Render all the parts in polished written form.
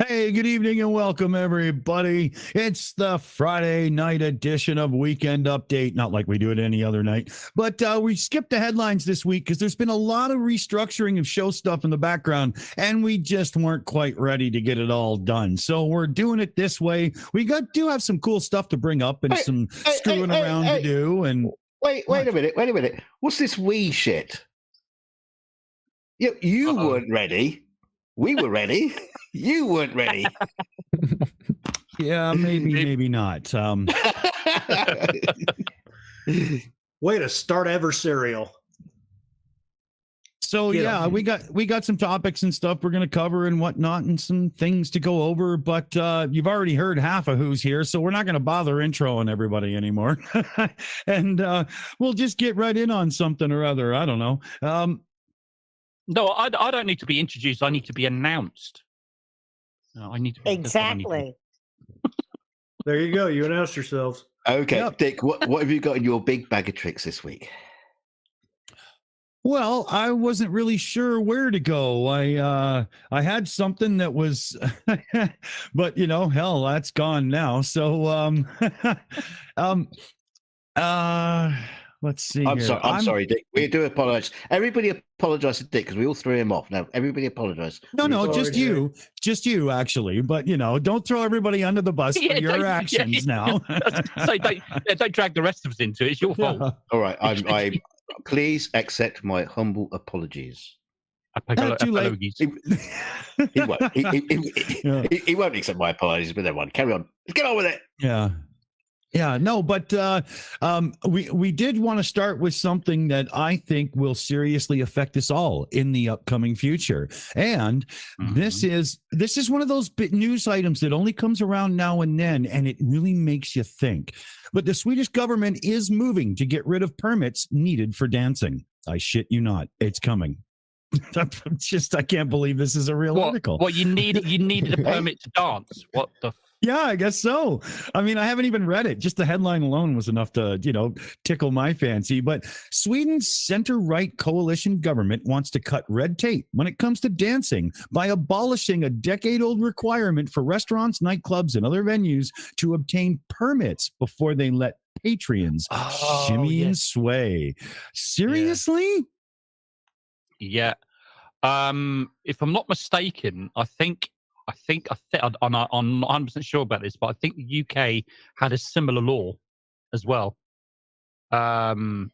Hey, good evening and welcome, everybody. It's the Friday night edition of Weekend Update. Not like we do it any other night, but we skipped the headlines this week because there's been a lot of restructuring of show stuff in the background, and we just weren't quite ready to get it all done. So we're doing it this way. We do have some cool stuff to bring up and some screwing around to do. And wait a minute. What's this we shit? You weren't ready. We were ready. You weren't ready. Yeah, maybe not. Way to start adversarial. So yeah, we got some topics and stuff we're going to cover and whatnot, and some things to go over. But you've already heard half of who's here, so we're not going to bother introing everybody anymore. And we'll just get right in on something or other. I don't know. No, I don't need to be introduced. I need to be announced. No, I need to be, exactly. There you go. You announced yourselves. Okay, Yep. Dick. What have you got in your big bag of tricks this week? Well, I wasn't really sure where to go. I had something that was, but hell, that's gone now. So let's see. I'm here. sorry. I'm sorry, Dick. We do apologize. Everybody apologize to Dick because we all threw him off. Now, everybody apologize. No, just you, actually. But don't throw everybody under the bus for your actions now. So don't drag the rest of us into it. It's your fault. Yeah. All right. I please accept my humble apologies. Too late. He won't. He won't accept my apologies. But everyone, carry on. Let's get on with it. Yeah, no, but we did want to start with something that I think will seriously affect us all in the upcoming future. And this is one of those news items that only comes around now and then, and it really makes you think. But the Swedish government is moving to get rid of permits needed for dancing. I shit you not. It's coming. I can't believe this is a real article. What you needed a permit to dance. What the Yeah, I guess so. I mean, I haven't even read it. Just the headline alone was enough to, tickle my fancy. But Sweden's center-right coalition government wants to cut red tape when it comes to dancing by abolishing a decade-old requirement for restaurants, nightclubs, and other venues to obtain permits before they let patrons shimmy and sway. Seriously? Yeah. If I'm not mistaken, I'm not 100% sure about this, but I think the UK had a similar law as well. So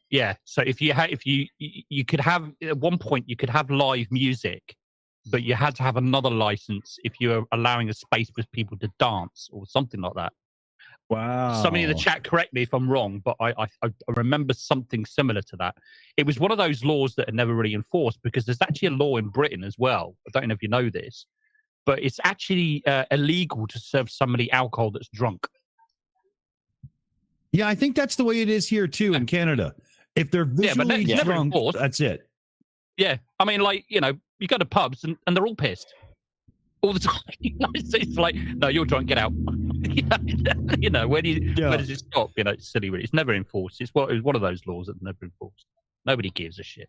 if you could have, at one point you could have live music, but you had to have another license if you were allowing a space for people to dance or something like that. Wow. Somebody in the chat, correct me if I'm wrong, but I remember something similar to that. It was one of those laws that are never really enforced, because there's actually a law in Britain as well. I don't know if you know this, but it's actually illegal to serve somebody alcohol that's drunk. Yeah, I think that's the way it is here too in Canada. If they're visually drunk, that's it. Yeah, I mean, you go to pubs and they're all pissed all the time. It's like, no, you're drunk, get out. Where does it stop? It's silly. Really, it's never enforced. It's one of those laws that's never enforced. Nobody gives a shit.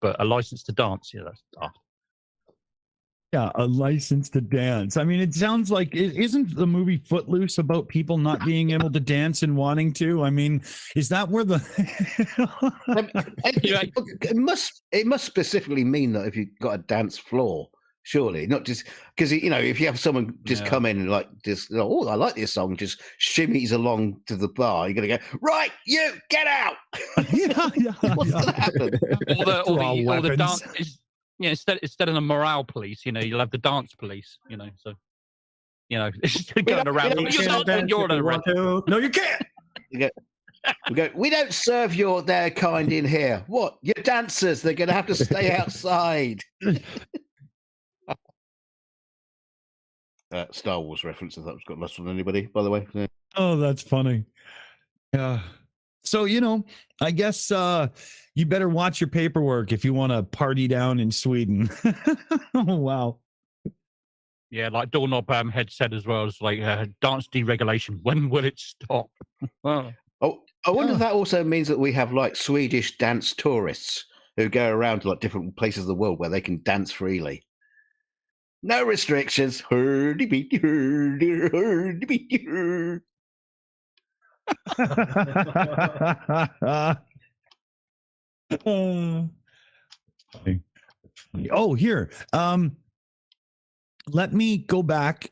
But a license to dance, that's daft. Yeah, a license to dance. I mean, it sounds like, isn't the movie Footloose about people not being able to dance and wanting to? I mean, is that where the... It must specifically mean that if you've got a dance floor, surely, not just because, if you have someone just come in and I like this song, just shimmies along to the bar, you're going to go, right, you, get out. What's going to happen? Or the dance... Yeah, instead of the morale police, you'll have the dance police, so, going around. No, you can't. We go, we don't serve their kind in here. What? You're dancers. They're going to have to stay outside. Star Wars reference, if that was got lost on anybody, by the way. Yeah. Oh, that's funny. Yeah. So, I guess you better watch your paperwork if you want to party down in Sweden. Oh, wow. Yeah, like Doorknob had said as well, it's like dance deregulation. When will it stop? Oh, I wonder if that also means that we have Swedish dance tourists who go around to different places of the world where they can dance freely. No restrictions. Hurdy beaty hurdy hurdy beaty hurdy. Oh, here. Let me go back.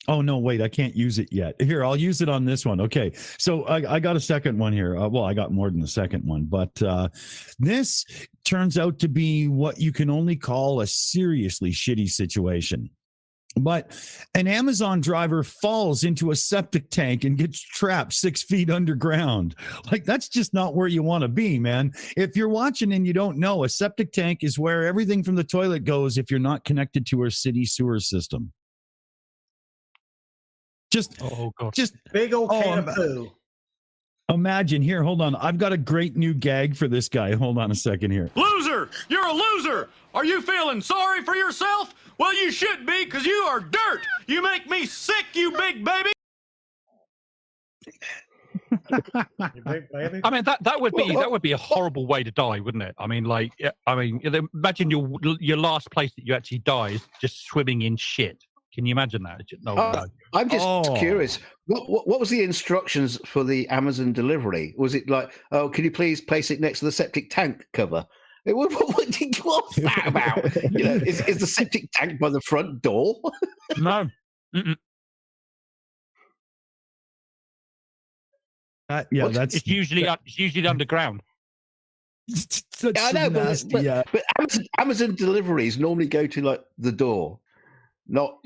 Oh no, wait, I can't use it yet. Here, I'll use it on this one. Okay, so I got a second one here. Well, I got more than the second one, but this turns out to be what you can only call a seriously shitty situation. But an Amazon driver falls into a septic tank and gets trapped 6 feet underground. Like, that's just not where you want to be, man. If you're watching and you don't know, a septic tank is where everything from the toilet goes if you're not connected to our city sewer system. Just Big old can of poo. Imagine here. Hold on. I've got a great new gag for this guy. Hold on a second here. Loser! You're a loser! Are you feeling sorry for yourself? Well, you should be, because you are dirt! You make me sick, you big baby! You big baby? I mean, that would be a horrible way to die, wouldn't it? I mean, like, imagine your last place that you actually die is just swimming in shit. Can you imagine that? No. I'm just curious. What was the instructions for the Amazon delivery? Was it like, oh, can you please place it next to the septic tank cover? What's that about? You know, is the septic tank by the front door? No. Yeah, it's usually underground. I know, but Amazon deliveries normally go to like the door. I'm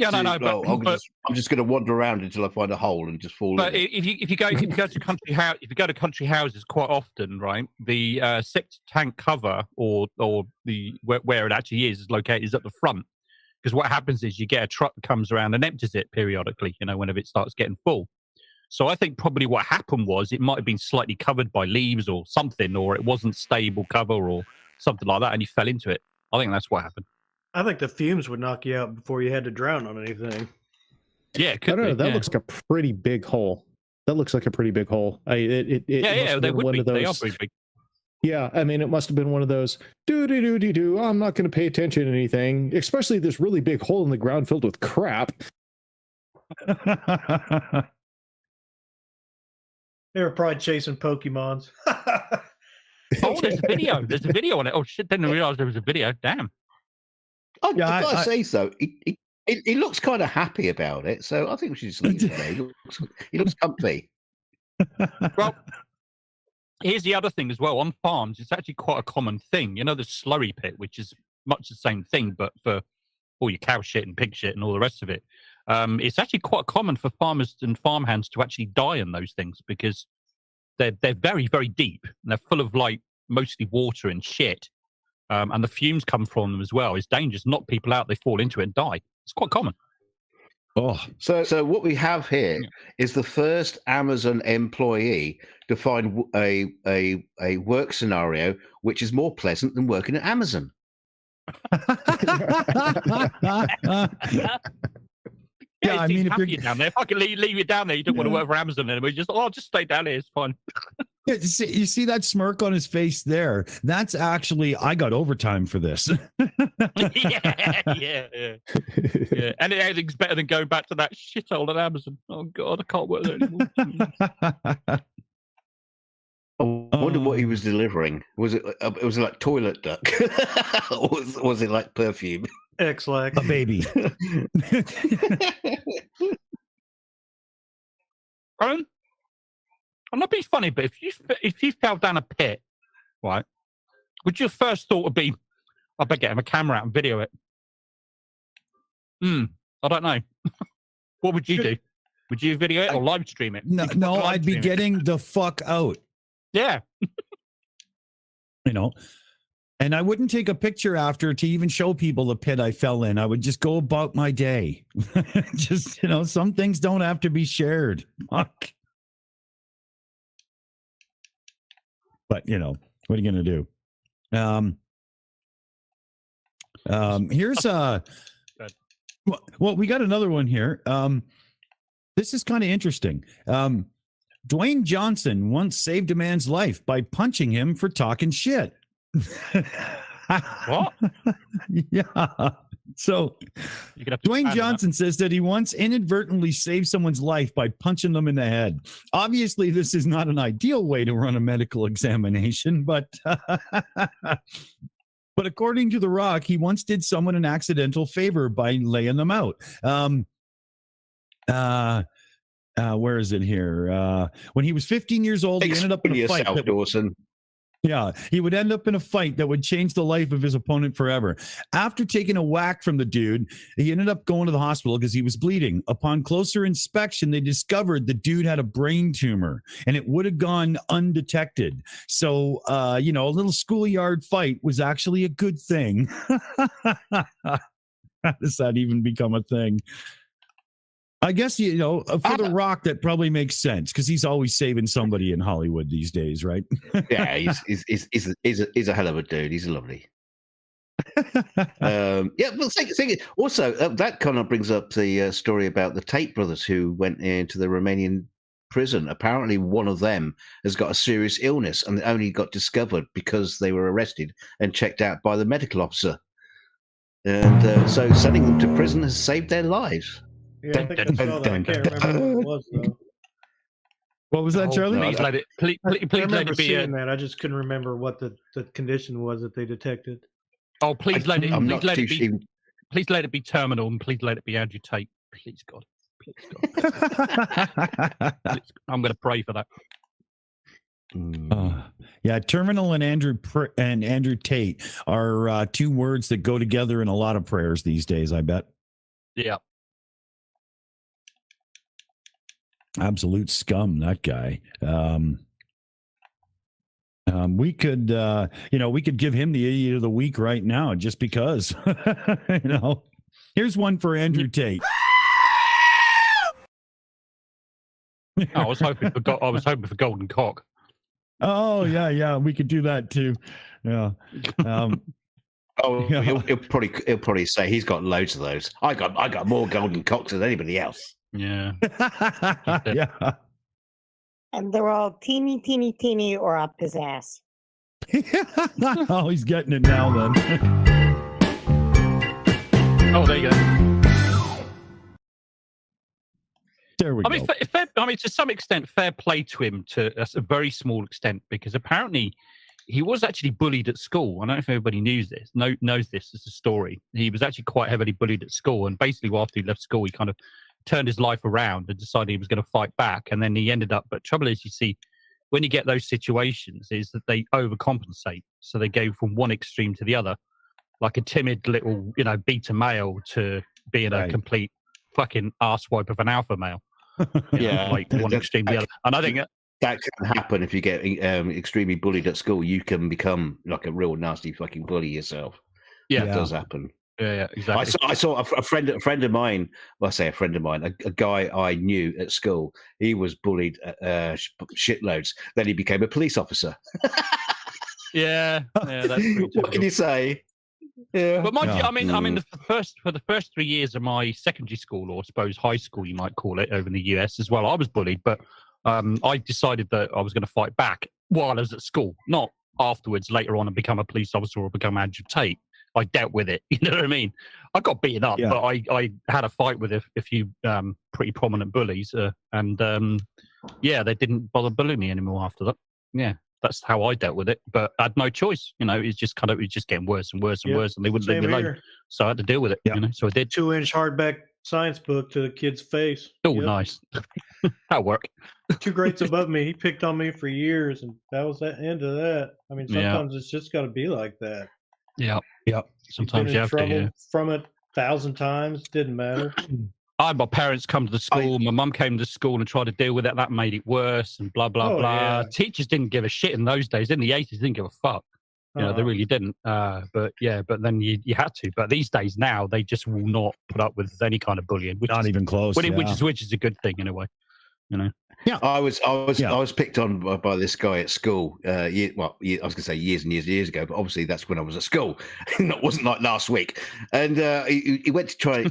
just going to wander around until I find a hole and just fall. But in. if you go to country houses quite often, right, the septic tank cover or the where it actually is located is at the front, because what happens is you get a truck that comes around and empties it periodically, you know, whenever it starts getting full. So I think probably what happened was it might have been slightly covered by leaves or something, or it wasn't stable cover or something like that, and you fell into it. I think that's what happened. I think the fumes would knock you out before you had to drown on anything. Yeah, I don't know. That looks like a pretty big hole. That looks like a pretty big hole. They would be. They are pretty big. Yeah, I mean, it must have been one of those do. I'm not going to pay attention to anything, especially this really big hole in the ground filled with crap. They were probably chasing Pokemons. Oh, there's a video. There's a video on it. Oh shit! Didn't realize there was a video. Damn. I've got to say so. He looks kind of happy about it, so I think we should just leave it there. He looks comfy. Well, here's the other thing as well. On farms, it's actually quite a common thing. You know, the slurry pit, which is much the same thing, but for all your cow shit and pig shit and all the rest of it. It's actually quite common for farmers and farmhands to actually die in those things because they're very, very deep and they're full of like mostly water and shit. And the fumes come from them as well. It's dangerous. Knock people out, they fall into it and die. It's quite common. Oh, so what we have here is the first Amazon employee to find a work scenario which is more pleasant than working at Amazon. Yeah, I mean, if you're down there, if I can leave you down there, you don't want to work for Amazon anymore. Just stay down here. It's fine. You see that smirk on his face there? That's actually, I got overtime for this. yeah. And anything's better than going back to that shithole at Amazon. Oh God, I can't work there anymore. I wonder what he was delivering. Was it like toilet duck? Or was it like perfume? X-Lax. A baby. I'm not being funny, but if you fell down a pit, right, would your first thought would be, I better get him a camera out and video it? I don't know. What would you do? Would you video it or live stream it? No, I'd be getting the fuck out. Yeah. You know, and I wouldn't take a picture after to even show people the pit I fell in. I would just go about my day. Just, you know, some things don't have to be shared. Fuck. But, you know, what are you going to do? Here's well, we got another one here. This is kind of interesting. Dwayne Johnson once saved a man's life by punching him for talking shit. What? Yeah. So You could have to Dwayne expand on that. Johnson says that he once inadvertently saved someone's life by punching them in the head. Obviously, this is not an ideal way to run a medical examination, but but according to The Rock, he once did someone an accidental favor by laying them out. Where is it here? When he was 15 years old, he ended up in a fight. Yourself, Dawson. Yeah, he would end up in a fight that would change the life of his opponent forever. After taking a whack from the dude, he ended up going to the hospital because he was bleeding. Upon closer inspection, they discovered the dude had a brain tumor and it would have gone undetected. So, a little schoolyard fight was actually a good thing. How does that even become a thing? I guess, for The Rock, that probably makes sense because he's always saving somebody in Hollywood these days, right? Yeah, he's a hell of a dude. He's lovely. Also, that kind of brings up the story about the Tate brothers who went into the Romanian prison. Apparently, one of them has got a serious illness and only got discovered because they were arrested and checked out by the medical officer. And so sending them to prison has saved their lives. Yeah, I think I saw that. I can't remember what it was, though. What was that, Charlie? Please let it. Please I let remember it be. seeing that. I just couldn't remember what the condition was that they detected. Oh, please let it. I'm Please not let too it be. Please let it be terminal, and please let it be Andrew Tate. Please God. Please God. I'm going to pray for that. Yeah, terminal and Andrew Tate are two words that go together in a lot of prayers these days, I bet. Yeah. Absolute scum, that guy. We could give him the idiot of the week right now, just because. Here's one for Andrew Tate. I was hoping for Golden Cock. Oh yeah, we could do that too. Yeah. He'll probably say he's got loads of those. I got more golden cocks than anybody else. Yeah. Yeah. And they're all teeny, teeny, teeny, or up his ass. Oh, he's getting it now then. Oh, there you go. There we go. I mean, to some extent, fair play to him to a very small extent, because apparently he was actually bullied at school. I don't know if everybody knows this as a story. He was actually quite heavily bullied at school, and basically after he left school, he kind of turned his life around and decided he was going to fight back. And then he ended up, but trouble is, you see, when you get those situations, is that they overcompensate. So they go from one extreme to the other, like a timid little, beta male to being a complete fucking arsewipe of an alpha male. Yeah, like one extreme to the other. And I think that can happen if you get extremely bullied at school. You can become like a real nasty fucking bully yourself. Yeah, that does happen. Yeah, exactly. I saw a friend of mine. Well, I say a friend of mine, a guy I knew at school. He was bullied shitloads. Then he became a police officer. Yeah, that's true. What can you say? Yeah, but mind you, I mean, for the first 3 years of my secondary school, or I suppose high school, you might call it, over in the US as well, I was bullied. But I decided that I was going to fight back while I was at school, not afterwards, later on, and become a police officer or become Andrew Tate. I dealt with it. You know what I mean? I got beaten up, but I had a fight with a few pretty prominent bullies, and they didn't bother bullying me anymore after that. Yeah, that's how I dealt with it. But I had no choice. It's just getting worse and worse and worse, and they wouldn't leave me alone. So I had to deal with it. So I did. 2-inch hardback science book to the kid's face. Oh, nice. That'll work. 2 grades above me, he picked on me for years, and that was the end of that. I mean, sometimes it's just got to be like that. Yeah. Sometimes you have trouble to. From it 1,000 times, didn't matter. I had my parents come to the school. My mum came to school and tried to deal with it. That made it worse, and blah blah blah. Yeah. Teachers didn't give a shit in those days. In the 80s, didn't give a fuck. They really didn't. But then you had to. But these days now, they just will not put up with any kind of bullying. Not even close. Which is a good thing in a way. Yeah, I was picked on by this guy at school. I was going to say years and years ago, but obviously that's when I was at school. It wasn't like last week. And he went to try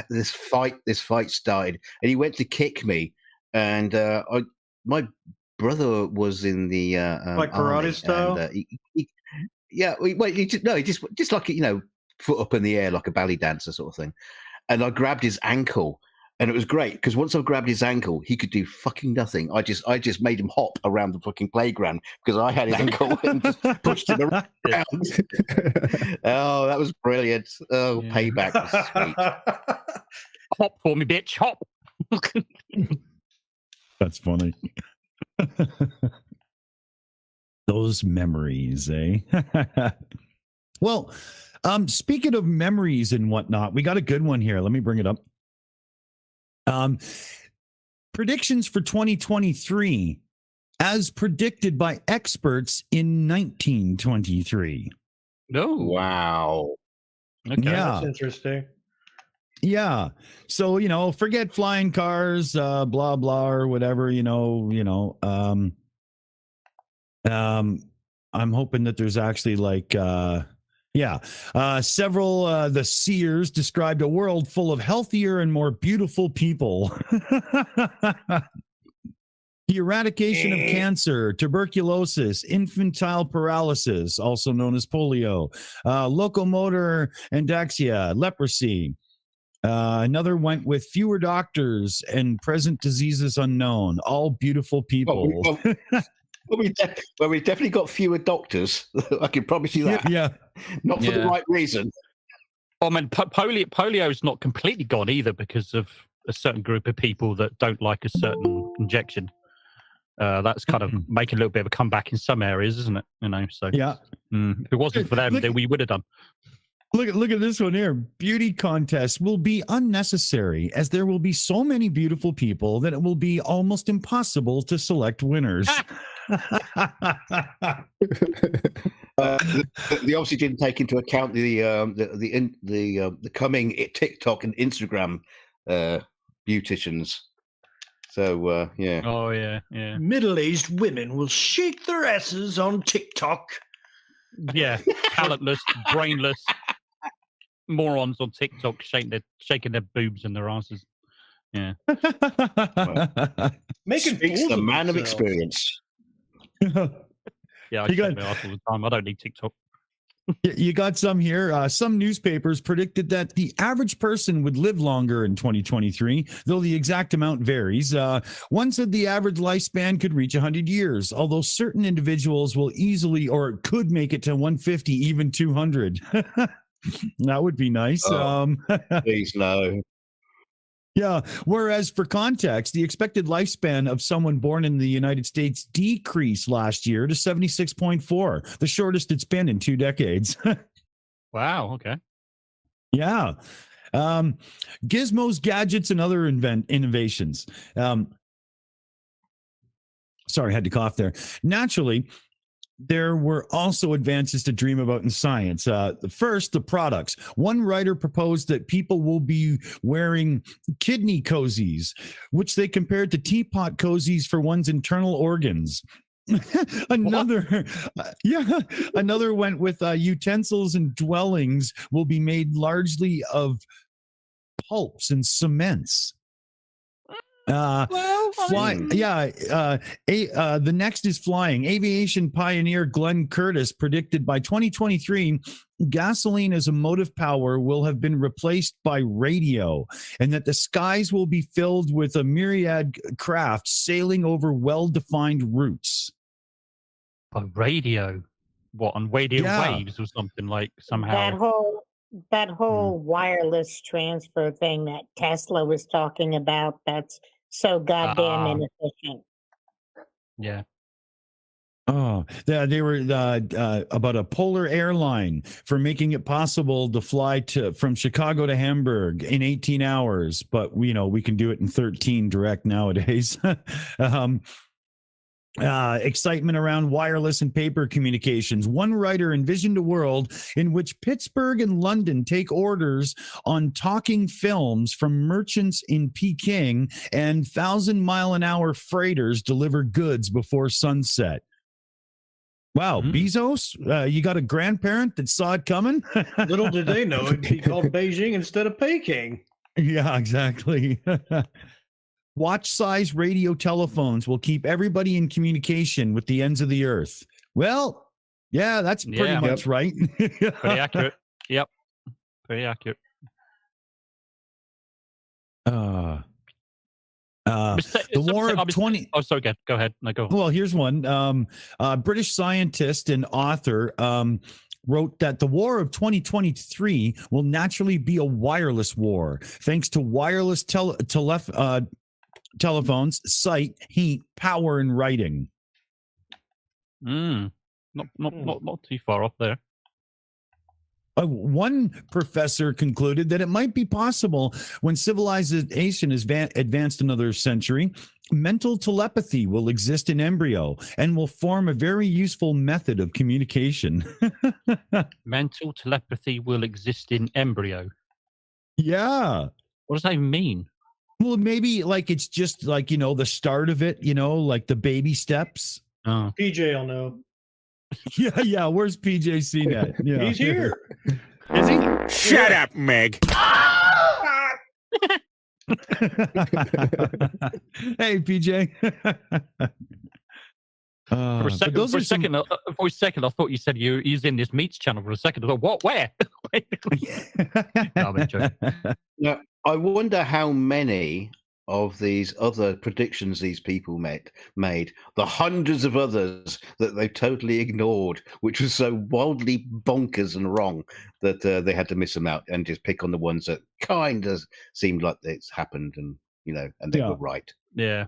this fight started, and he went to kick me. And my brother was in the like karate army, style. And, he just like foot up in the air like a ballet dancer sort of thing. And I grabbed his ankle, and it was great because once I grabbed his ankle, he could do fucking nothing. I just made him hop around the fucking playground because I had his ankle and just pushed him around. Oh, that was brilliant. Oh, yeah. Payback was sweet. Hop for me, bitch, hop. That's funny. Those memories, eh? Well, speaking of memories and whatnot, we got a good one here. Let me bring it up. Predictions for 2023 as predicted by experts in 1923. No. Wow. Okay. Yeah. That's interesting. Yeah. So, forget flying cars, blah, blah, or whatever, I'm hoping that there's actually several, the seers described a world full of healthier and more beautiful people. The eradication of cancer, tuberculosis, infantile paralysis, also known as polio, locomotor anorexia, leprosy. Another went with fewer doctors and present diseases unknown. All beautiful people. Well, we definitely got fewer doctors. I can promise you that. Yeah. Not for the right reason. I mean, polio is not completely gone either because of a certain group of people that don't like a certain injection. That's kind of making a little bit of a comeback in some areas, isn't it? So yeah. If it wasn't for them, then we would have done. Look at this one here. Beauty contests will be unnecessary as there will be so many beautiful people that it will be almost impossible to select winners. They obviously didn't take into account the coming TikTok and Instagram beauticians. So yeah. Oh yeah. Middle-aged women will shake their asses on TikTok. Yeah, talentless, brainless morons on TikTok shaking their boobs and their asses. Yeah. Making Speaks the man of experience. Yeah, I shake my ass all the time. I don't need TikTok. You got some here. Some newspapers predicted that the average person would live longer in 2023, though the exact amount varies. One said the average lifespan could reach 100 years, although certain individuals will easily or could make it to 150, even 200. That would be nice. Please no. Yeah. Whereas for context, the expected lifespan of someone born in the United States decreased last year to 76.4, the shortest it's been in 2 decades. Wow. Okay. Yeah. Gizmos, gadgets, and other innovations. Sorry, I had to cough there. Naturally, there were also advances to dream about in science. First, the products. One writer proposed that people will be wearing kidney cozies, which they compared to teapot cozies for one's internal organs. Another went with utensils and dwellings will be made largely of pulps and cements. The next is flying. Aviation pioneer Glenn Curtis predicted by 2023, gasoline as a motive power will have been replaced by radio, and that the skies will be filled with a myriad craft sailing over well-defined routes. A radio? What, on radio waves or something, like somehow? That whole wireless transfer thing that Tesla was talking about, that's so goddamn inefficient. Yeah. Oh, they were about a polar airline for making it possible to fly from Chicago to Hamburg in 18 hours, but we can do it in 13 direct nowadays. Excitement around wireless and paper communications. One writer envisioned a world in which Pittsburgh and London take orders on talking films from merchants in Peking, and 1,000-mile-an-hour freighters deliver goods before sunset. Wow, Bezos, you got a grandparent that saw it coming? Little did they know it'd be called Beijing instead of Peking. Yeah, exactly. Watch-size radio telephones will keep everybody in communication with the ends of the earth. Well, yeah, that's pretty much right. Pretty accurate. Yep. Very accurate. The Some War say- of I was- 20. Oh, sorry, go ahead. No, go on. Well, here's one. British scientist and author wrote that the war of 2023 will naturally be a wireless war, thanks to wireless telephones, sight, heat, power, and writing. Not too far off there. One professor concluded that it might be possible when civilization is advanced another century, mental telepathy will exist in embryo and will form a very useful method of communication. Mental telepathy will exist in embryo. Yeah. What does that even mean? Well, maybe like it's just like, the start of it, like the baby steps. Oh. PJ will know. Yeah. Where's PJ seen that? Yeah. He's here. Is he? Shut up, Meg. Hey, PJ. For a second, I thought you said he's in this meats channel. For a second, I thought, what? Where? No, I'm joking. Now, I wonder how many of these other predictions these people made, the hundreds of others that they totally ignored, which was so wildly bonkers and wrong that they had to miss them out and just pick on the ones that kind of seemed like it's happened and, and they were right. Yeah.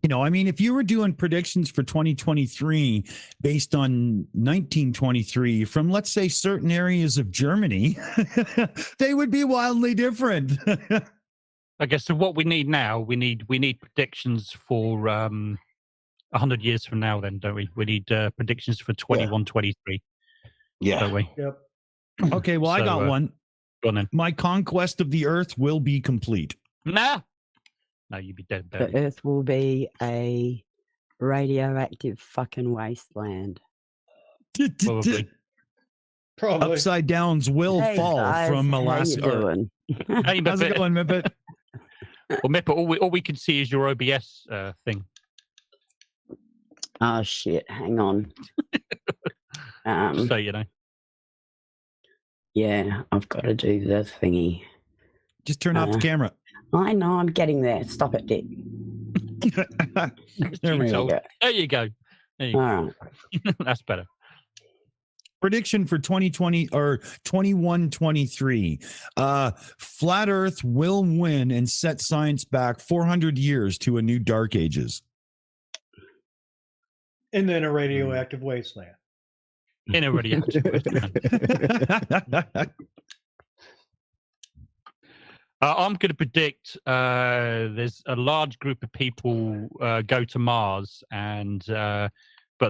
If you were doing predictions for 2023 based on 1923 from, let's say, certain areas of Germany, they would be wildly different. I guess so. What we need now, we need predictions for 100 years from now. Then, don't we? We need predictions for 2123. Yeah. Don't we? Yep. Okay. Well, I got one. Go on then. My conquest of the Earth will be complete. Nah. No, you'd be dead. The Earth will be a radioactive fucking wasteland. Probably. Probably. Upside downs will Hey fall guys, from how you Alaska. doing? Hey, How's it going, Mipet? Well, Mipet, all we can see is your OBS thing. Oh shit! Hang on. Just so you know. Yeah, I've got to do the thingy. Just turn off the camera. I know, I'm getting there. Stop it, Dick. There we go. There you go. There you go. All right. That's better. Prediction for 2020 or 2123. Flat Earth will win and set science back 400 years to a new dark ages. And then a radioactive wasteland. In a radioactive wasteland. I'm going to predict there's a large group of people go to Mars, but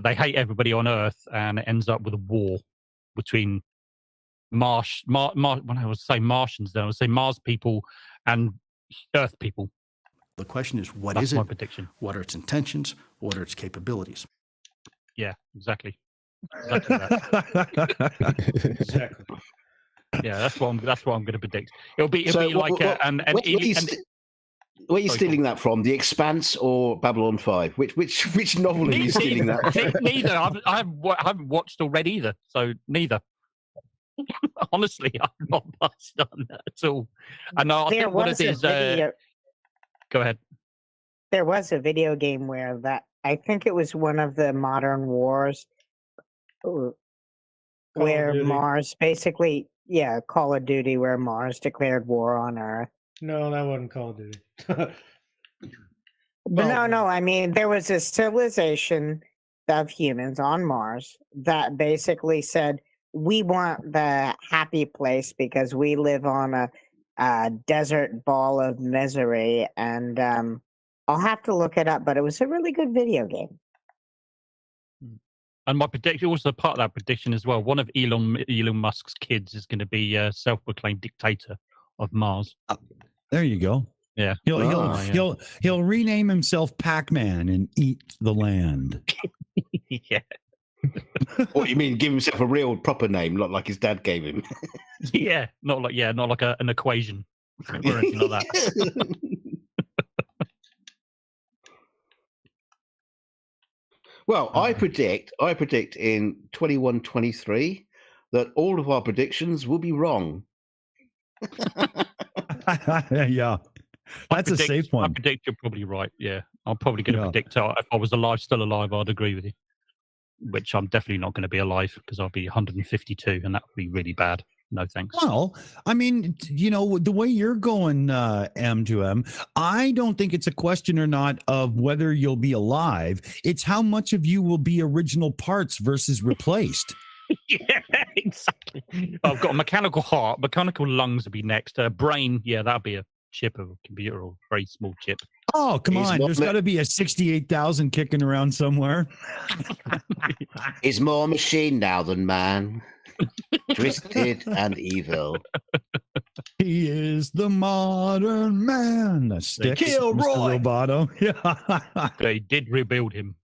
they hate everybody on Earth, and it ends up with a war between when I was saying Martians, then I would say Mars people and Earth people. The question is, what That's is my it? prediction. What are its intentions? What are its capabilities? Yeah, exactly. That. Exactly. Yeah, that's what I'm going to predict. It'll be like where are you stealing that from? The Expanse or Babylon 5? Which novel are you stealing that from? Neither. I haven't watched or read either, so neither. Honestly, I'm not passed on that at all. I know. I think one of these. Go ahead. There was a video game where I think it was one of the modern wars, where Mars basically. Yeah, Call of Duty, where Mars declared war on Earth. No, that wasn't Call of Duty. But no, I mean, there was a civilization of humans on Mars that basically said, we want the happy place because we live on a desert ball of misery. And I'll have to look it up, but it was a really good video game. And my prediction, also part of that prediction as well, one of Elon Musk's kids is going to be a self-proclaimed dictator of Mars. There you go. Yeah. He'll rename himself Pac-Man and eat the land. Yeah. What you mean? Give himself a real proper name, not like his dad gave him. Yeah, not like an equation or anything like that. Well, I predict in 21-23 that all of our predictions will be wrong. Yeah. That's a safe I one. predict you're probably right. Yeah. I'm probably going to predict if I was still alive, I'd agree with you. Which I'm definitely not going to be alive because I'll be 152 and that would be really bad. No thanks. Well, I mean, the way you're going, M2M, I don't think it's a question or not of whether you'll be alive. It's how much of you will be original parts versus replaced. Yeah, exactly. I've got a mechanical heart, mechanical lungs will be next. Brain, yeah, that'll be a chip of a computer or a very small chip. Oh, come on. There's got to be a 68,000 kicking around somewhere. He's more machine now than man. Twisted and evil. He is the modern man. The stick, Kill Mr. Roy. Roboto. Yeah. They did rebuild him.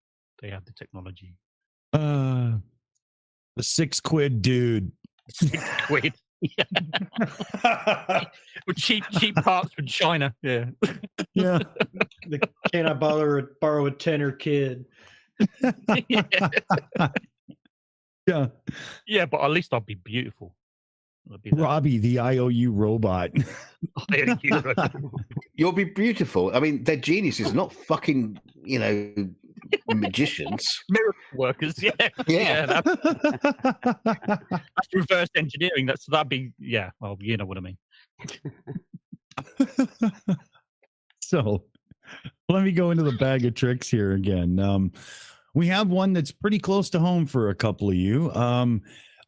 They have the technology. The $6 dude. £6. Yeah. With cheap parts from China. Yeah. Yeah. Can I borrow a tenor kid? Yeah. Yeah. Yeah, but at least I'll be beautiful. Robbie, the IOU robot. You'll be beautiful. I mean, they're geniuses, not fucking, magicians. Miracle workers, yeah. Yeah. That's reverse engineering. That'd be, yeah. Well, you know what I mean. So let me go into the bag of tricks here again. We have one that's pretty close to home for a couple of you.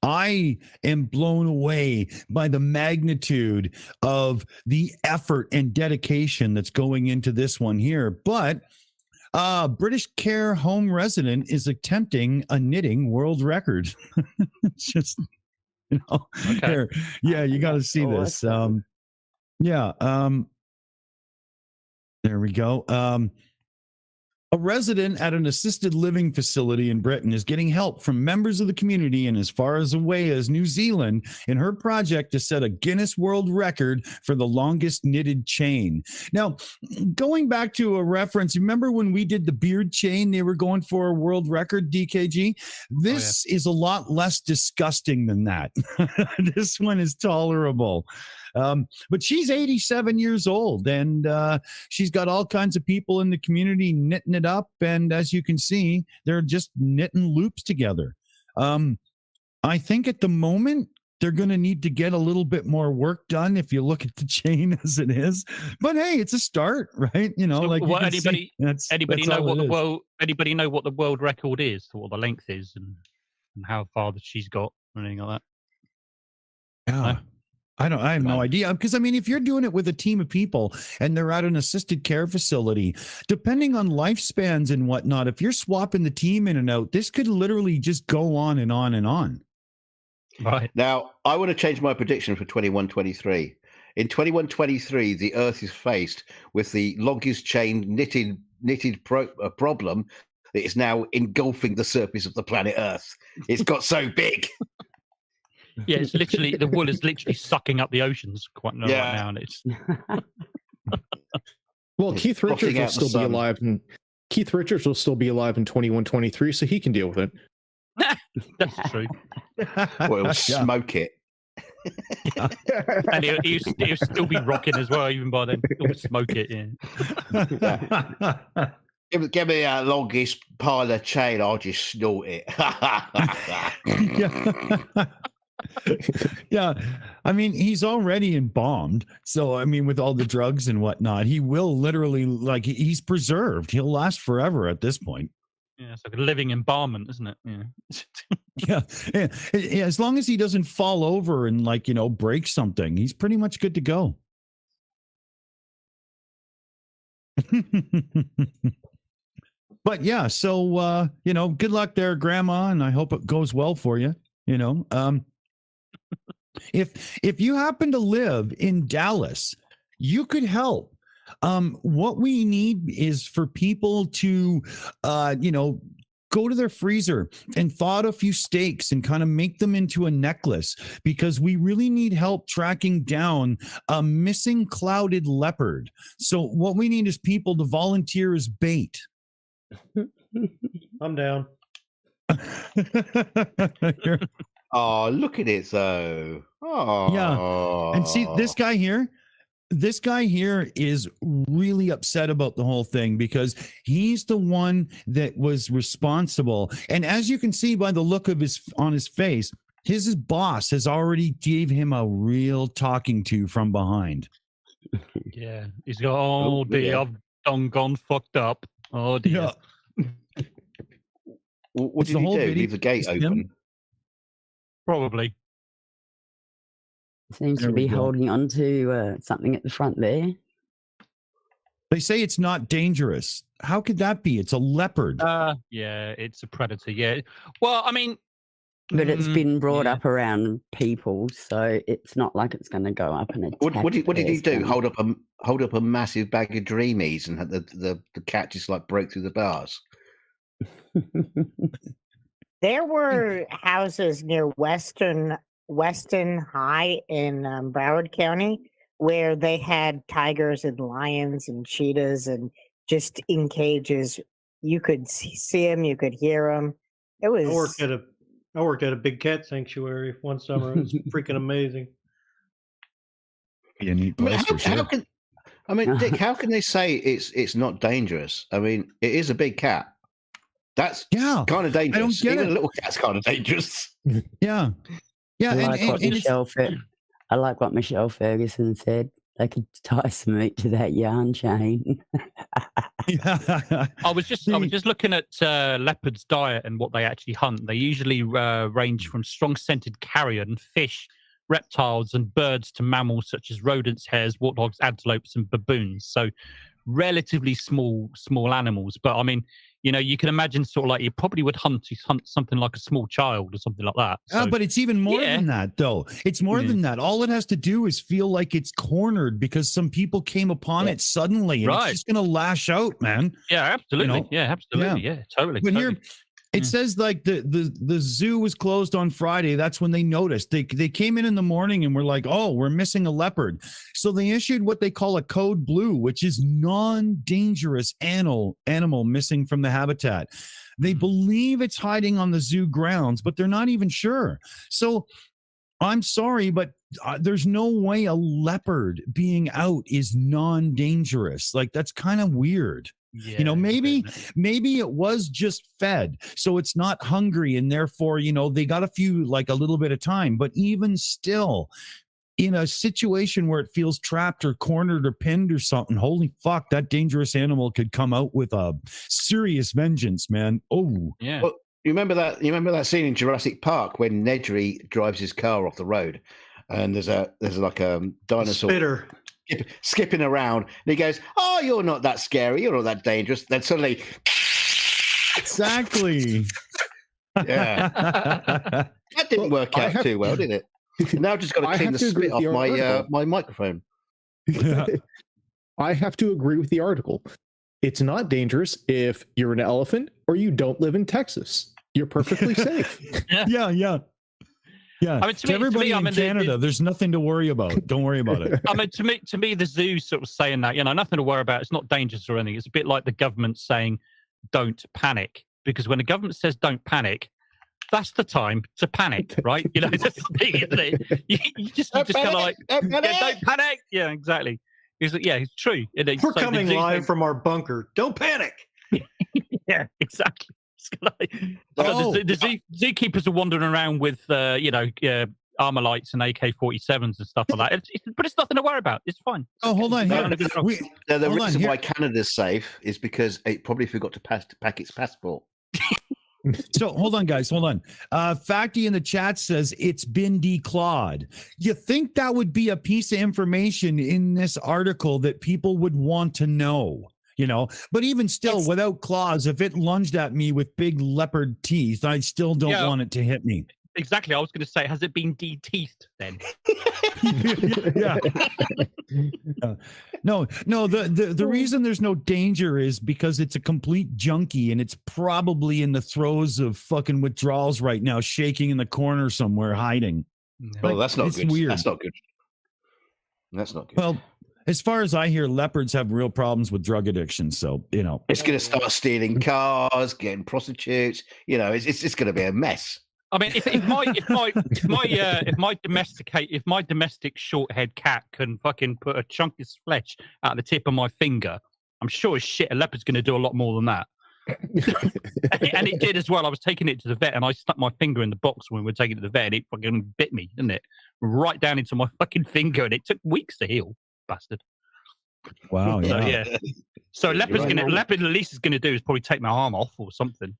I am blown away by the magnitude of the effort and dedication that's going into this one here. But British Care home resident is attempting a knitting world record. It's just, Okay. here. Yeah, you got to see this. There we go. A resident at an assisted living facility in Britain is getting help from members of the community in as far away as New Zealand in her project to set a Guinness World Record for the longest knitted chain. Now, going back to a reference, remember when we did the beard chain, they were going for a world record, DKG? This is a lot less disgusting than that. This one is tolerable. But she's 87 years old, and she's got all kinds of people in the community knitting it up. And as you can see, they're just knitting loops together. I think at the moment, they're going to need to get a little bit more work done if you look at the chain as it is. But hey, it's a start, right? So like anybody know what all the anybody know what the world record is, what the length is, and how far that she's got, or anything like that? Yeah. No? I have no idea. Because, I mean, if you're doing it with a team of people and they're at an assisted care facility, depending on lifespans and whatnot, if you're swapping the team in and out, this could literally just go on and on and on. Right. Now, I want to change my prediction for 21-23. In 21-23, the Earth is faced with the longest chain knitted problem that is now engulfing the surface of the planet Earth. It's got so big. Yeah, it's literally the wool is literally sucking up the oceans right now, and it's. Well, Keith Richards will still be alive, and Keith Richards will still be alive in 21-23, so he can deal with it. That's true. Well, he'll smoke it. And he'll still be rocking as well, even by then. He'll smoke it, yeah. Give me a longest pile of chain, I'll just snort it. Yeah, I mean, he's already embalmed, so I mean, with all the drugs and whatnot, he will literally, like, he's preserved. He'll last forever at this point. Yeah, it's like a living embalmment, isn't it? Yeah. Yeah, as long as he doesn't fall over and, like, break something, he's pretty much good to go. But yeah, so good luck there, Grandma, and I hope it goes well for you. If you happen to live in Dallas, you could help. What we need is for people to, go to their freezer and thaw out a few steaks and kind of make them into a necklace, because we really need help tracking down a missing clouded leopard. So what we need is people to volunteer as bait. I'm down. Oh, look at it though. Oh, yeah. And see, this guy here is really upset about the whole thing because he's the one that was responsible. And as you can see by the look of his face, his boss has already gave him a real talking to from behind. Yeah, he's got, oh dear, I've gone fucked up. Oh dear. Yeah. What did he do? Leave the gate open? Probably. Seems to be holding on to something at the front there. They say it's not dangerous. How could that be? It's a leopard. Yeah, it's a predator. Yeah. Well, I mean, but it's been brought up around people, so it's not like it's going to go up and attack. What did he do? Hold up a massive bag of dreamies and had the cat just like broke through the bars. There were houses near Weston High in Broward County where they had tigers and lions and cheetahs and just in cages. You could see them, you could hear them. It was. I worked at a big cat sanctuary one summer. It was freaking amazing. Be a neat place for sure. Dick, how can they say it's not dangerous? I mean, it is a big cat. That's kind of dangerous. I don't get Even it. a little cat's kind of dangerous. Yeah. Yeah. I like what Michelle Ferguson said. They could tie some meat to that yarn chain. I was just looking at leopards' diet and what they actually hunt. They usually range from strong-scented carrion, fish, reptiles, and birds to mammals such as rodents, hares, warthogs, antelopes, and baboons. So relatively small animals. But I mean, you know, you can imagine sort of like you probably would hunt something like a small child or something like that. So, but it's even more than that, though. It's more than that. All it has to do is feel like it's cornered because some people came upon it suddenly, and it's just going to lash out, man. Yeah, absolutely. You know? Yeah, absolutely. Yeah, totally. But here, it says like the zoo was closed on Friday. That's when they noticed. They came in the morning and were like, oh, we're missing a leopard. So they issued what they call a code blue, which is non-dangerous animal missing from the habitat. They believe it's hiding on the zoo grounds, but they're not even sure. So I'm sorry, but there's no way a leopard being out is non-dangerous. Like, that's kind of weird. Yeah, you know, maybe it was just fed, so it's not hungry, and therefore, you know, they got a little bit of time. But even still, in a situation where it feels trapped or cornered or pinned or something, holy fuck, that dangerous animal could come out with a serious vengeance, man. Oh, yeah. Well, you remember that scene in Jurassic Park when Nedry drives his car off the road, and there's like a dinosaur spitter skipping around, and he goes, oh, you're not that scary, you're not that dangerous. Then suddenly, exactly. Yeah. That didn't work out too well, did it? Now I've just got to clean the spit off my microphone. I have to agree with the article. It's not dangerous if you're an elephant or you don't live in Texas. You're perfectly safe. Yeah. I mean, to everybody in Canada, there's nothing to worry about. Don't worry about it. I mean, to me, the zoo's sort of saying that, you know, nothing to worry about. It's not dangerous or anything. It's a bit like the government saying, don't panic. Because when the government says don't panic, that's the time to panic, right? You know, that's the thing, isn't it? You just kind of like, don't panic. Yeah, exactly. It's true. We're coming live from our bunker. Don't panic. Yeah, exactly. The zookeepers are wandering around with, armor lights and AK-47s and stuff like that. But it's nothing to worry about. It's fine. Oh, hold on. The reason why Canada's safe is because it probably forgot to pack its passport. So hold on, guys. Hold on. Facty in the chat says it's been declawed. You think that would be a piece of information in this article that people would want to know? You know, but even still, without claws, if it lunged at me with big leopard teeth, I still don't want it to hit me. Exactly. I was going to say, has it been de-teethed then? Yeah. No. The reason there's no danger is because it's a complete junkie and it's probably in the throes of fucking withdrawals right now, shaking in the corner somewhere, hiding. Well, that's not good. Weird. That's not good. That's not good. Well, as far as I hear, leopards have real problems with drug addiction. So, you know, It's going to start stealing cars, getting prostitutes. You know, it's going to be a mess. I mean, if my domestic short-haired cat can fucking put a chunk of flesh out the tip of my finger, I'm sure as shit a leopard's going to do a lot more than that. And it did as well. I was taking it to the vet, and I stuck my finger in the box when we were taking it to the vet, and it fucking bit me, didn't it? Right down into my fucking finger, and it took weeks to heal, bastard. Wow. So, Yeah. yeah. So leopard at least is gonna do is probably take my arm off or something.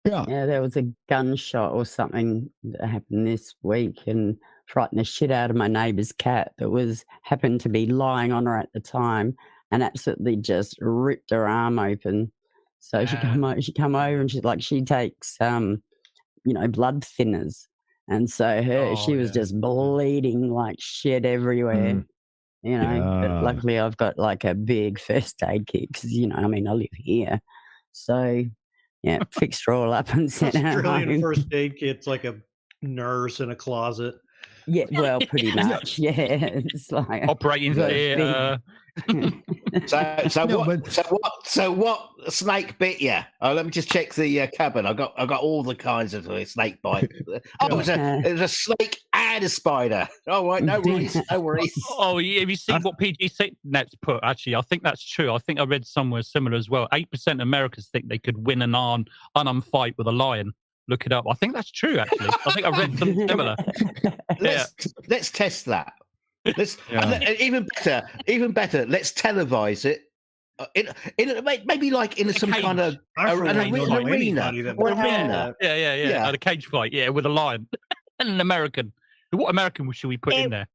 Yeah. Yeah, there was a gunshot or something that happened this week and frightened the shit out of my neighbour's cat that happened to be lying on her at the time and absolutely just ripped her arm open. So she come over and she takes blood thinners. And so she was just bleeding like shit everywhere. But luckily I've got like a big first aid kit because, I live here. So, yeah, fixed her all up and sent her Australian home. first aid kit's like a nurse in a closet. Yeah, well, pretty much. Yeah, it's like operating theatre. So what snake bit you? Oh, let me just check the cabin. I got all the kinds of snake bite. Oh, it was a snake and a spider. Oh, right, no worries, no worries. Oh, yeah, have you seen what PG Net's put? Actually, I think that's true. I think I read somewhere similar as well. 8% of Americans think they could win an unarmed fight with a lion. Look it up. I think that's true, actually. I think I read something similar. Let's test that. Even better. Let's televise it. Maybe like in some kind of arena. Yeah. At a cage fight, with a lion and an American. What American should we put in there?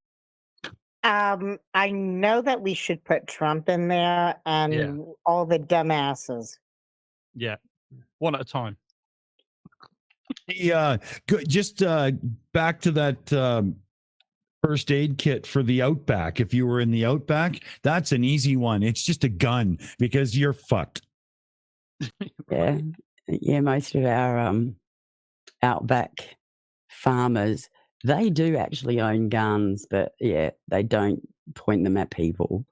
I know that we should put Trump in there and all the dumbasses. Yeah, one at a time. Yeah, just back to that first aid kit for the Outback. If you were in the Outback, that's an easy one. It's just a gun because you're fucked. Yeah. Most of our Outback farmers, they do actually own guns, but they don't point them at people.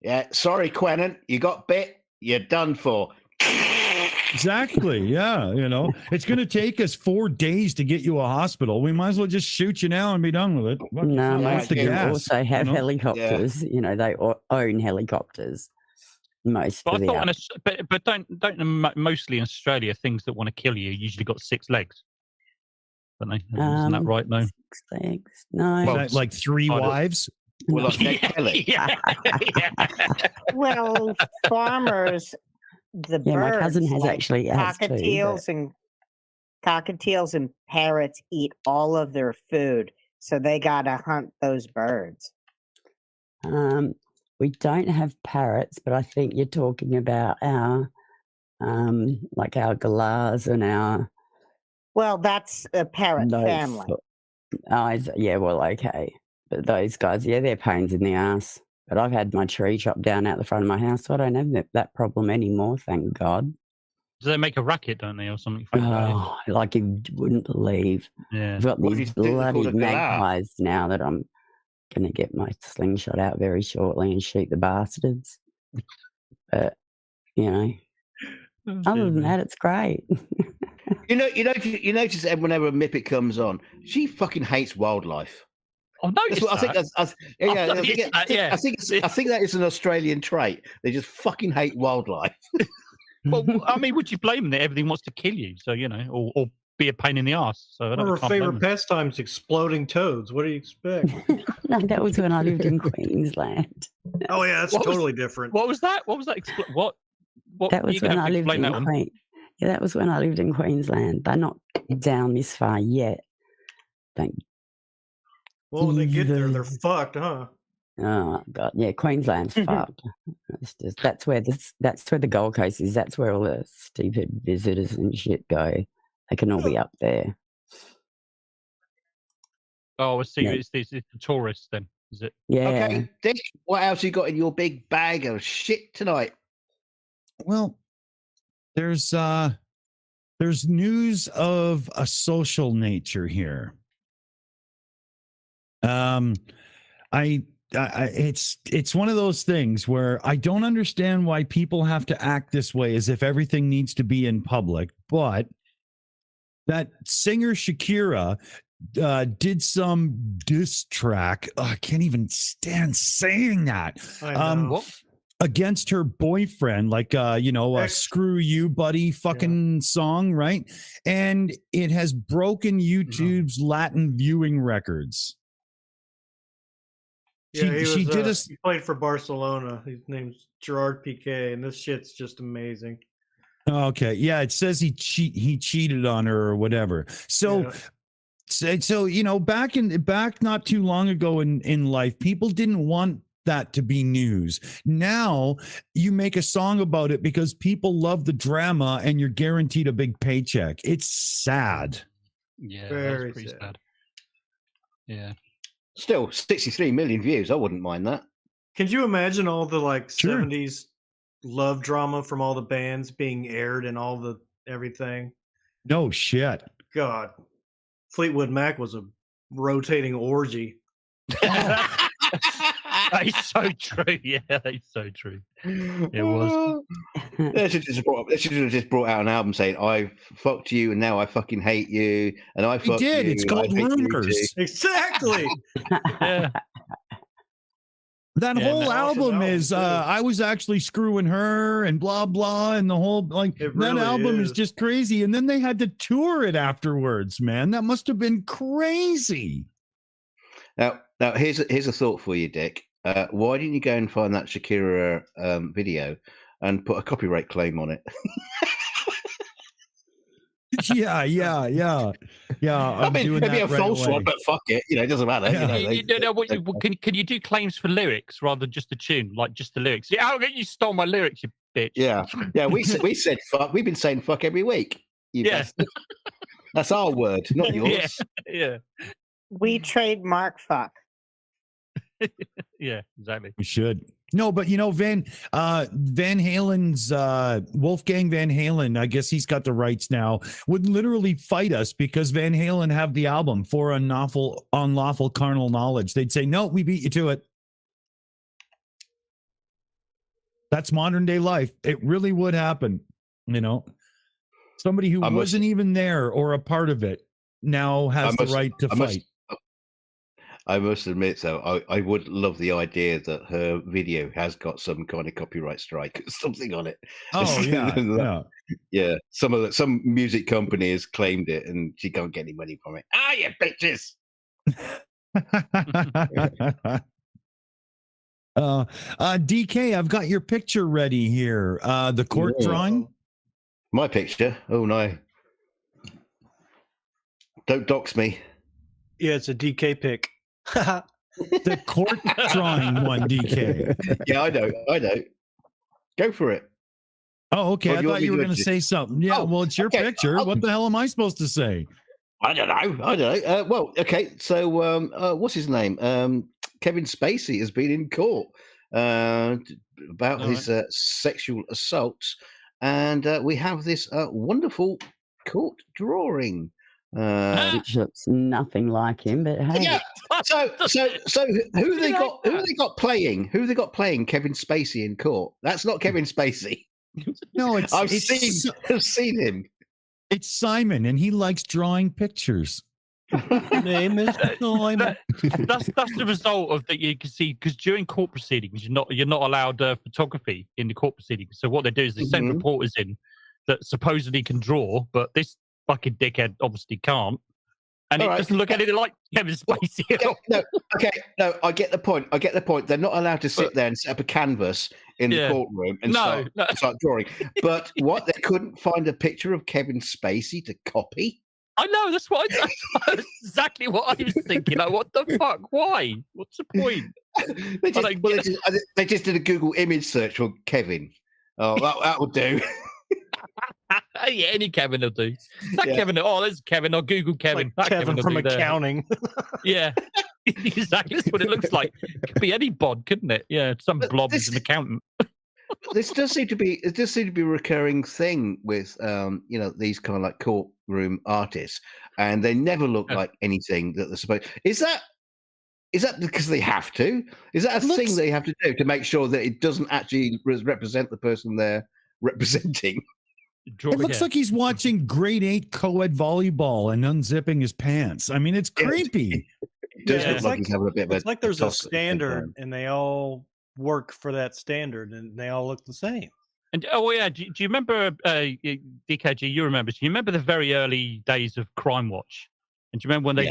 Yeah, sorry, Quentin, you got bit. You're done for. Exactly. Yeah. It's going to take us 4 days to get you a hospital. We might as well just shoot you now and be done with it. No, most of them also have helicopters. They own helicopters. Most but of I thought, but don't mostly in Australia things that want to kill you usually got 6 legs. Don't they? Isn't that right? No. 6 legs. No. Well, like 3 wives. Well, well, farmers. The birds, my cousin has actually cockatiels and parrots eat all of their food, so they gotta hunt those birds. We don't have parrots, but I think you're talking about our like our galahs and our. Well, that's a parrot family. Okay, but those guys, they're pains in the ass. But I've had my tree chopped down out the front of my house, so I don't have that problem anymore, thank God. Do they make a racket, don't they, or something? Like you wouldn't believe. Yeah. I've got these bloody magpies now that I'm going to get my slingshot out very shortly and shoot the bastards. But, other than that, it's great. You notice whenever Mipet comes on, she fucking hates wildlife. I think that is an Australian trait. They just fucking hate wildlife. Well, I mean, would you blame them that everything wants to kill you? So or be a pain in the ass. So one of her favorite pastimes, exploding toads. What do you expect? No, that was when I lived in Queensland. Oh yeah, that's totally different. What was that? What was that? What? That was when I lived in Queensland. Yeah, that was when I lived in Queensland. They're not down this far yet. Well, when they get there, they're fucked, huh? Oh God, yeah, Queensland's fucked. That's where the Gold Coast is. That's where all the stupid visitors and shit go. They can all be up there. Oh, I see. It's the tourists then, is it? Yeah. Okay, Dick, what else you got in your big bag of shit tonight? Well, there's news of a social nature here. I it's one of those things where I don't understand why people have to act this way, as if everything needs to be in public. But that singer Shakira did some diss track. I can't even stand saying that. Against her boyfriend, like screw you buddy fucking song, right? And it has broken YouTube's Latin viewing records. Yeah, he played for Barcelona. His name's Gerard Piqué, and this shit's just amazing. Okay, yeah, it says he cheated on her or whatever. So back not too long ago in life, people didn't want that to be news. Now you make a song about it because people love the drama and you're guaranteed a big paycheck. It's sad. Yeah, very pretty sad. Yeah. Still 63 million views. I wouldn't mind that. Can you imagine all the 70s love drama from all the bands being aired and all the everything? No shit. God. Fleetwood Mac was a rotating orgy. That's so true. Yeah, that's so true. It was. They should have just brought out an album saying, "I fucked you and now I fucking hate you," and I fucked you. It's called Rumors. Exactly. Yeah. That whole album is I was actually screwing her and blah blah, and the whole that album is just crazy. And then they had to tour it afterwards, man. That must have been crazy. Now here's a thought for you, Dick. Why didn't you go and find that Shakira video and put a copyright claim on it? Yeah. I mean, maybe a false one, but fuck it. It doesn't matter. Can you do claims for lyrics rather than just the tune, like just the lyrics? Yeah, you stole my lyrics, you bitch. Yeah. We said fuck. We've been saying fuck every week. Yes, that's our word, not yours. Yeah. We trademark fuck. Yeah, exactly. We should. No, but Van Halen's Wolfgang Van Halen, I guess he's got the rights now, would literally fight us because Van Halen have the album for unlawful carnal knowledge. They'd say, no, we beat you to it. That's modern day life. It really would happen. Somebody who wasn't even there or a part of it now has the right to fight. I must admit, though, I would love the idea that her video has got some kind of copyright strike, something on it. Oh yeah. Yeah. Some music company has claimed it, and she can't get any money from it. Ah, you bitches! DK, I've got your picture ready here. The court drawing. My picture. Oh no! Don't dox me. Yeah, it's a DK pic. The court drawing one, DK. Yeah, I know. Go for it. Oh, okay. I thought you were going to say something. Yeah, well, it's your picture. What the hell am I supposed to say? I don't know. Well, okay. So, what's his name? Kevin Spacey has been in court about his sexual assaults, and we have this wonderful court drawing. Which looks nothing like him, but hey. Yeah. So who they got? Who they got playing? Who they got playing Kevin Spacey in court? That's not Kevin Spacey. No, I've seen him. It's Simon, and he likes drawing pictures. Name is Simon. That's the result of that. You can see because during court proceedings, you're not allowed photography in the court proceedings. So what they do is they send reporters in that supposedly can draw, but this fucking dickhead obviously can't, and it doesn't look anything like Kevin Spacey at all. No, I get the point. They're not allowed to sit there and set up a canvas in the courtroom and start drawing. But what, they couldn't find a picture of Kevin Spacey to copy? I know, that's exactly what I was thinking. Like, what the fuck? Why? What's the point? They just did a Google image search for Kevin. Oh, that would do. Yeah, any Kevin will do. That Kevin. Oh, there's Kevin. I'll Google Kevin. Like Kevin from accounting. Yeah, exactly. That's what it looks like. It could be any bod, couldn't it? Yeah, some blob is an accountant. This does seem to be a recurring thing with these kind of like courtroom artists, and they never look like anything that they're supposed. Is that Is that because they have to? Is that a thing they have to do to make sure that it doesn't actually represent the person they're representing? It looks like he's watching grade 8 co-ed volleyball and unzipping his pants. I mean, it's creepy. It does look like he's having a bit of It's like there's a standard, and they all work for that standard, and they all look the same. And do you remember DKG? You remember? Do you remember the very early days of Crime Watch? And do you remember when they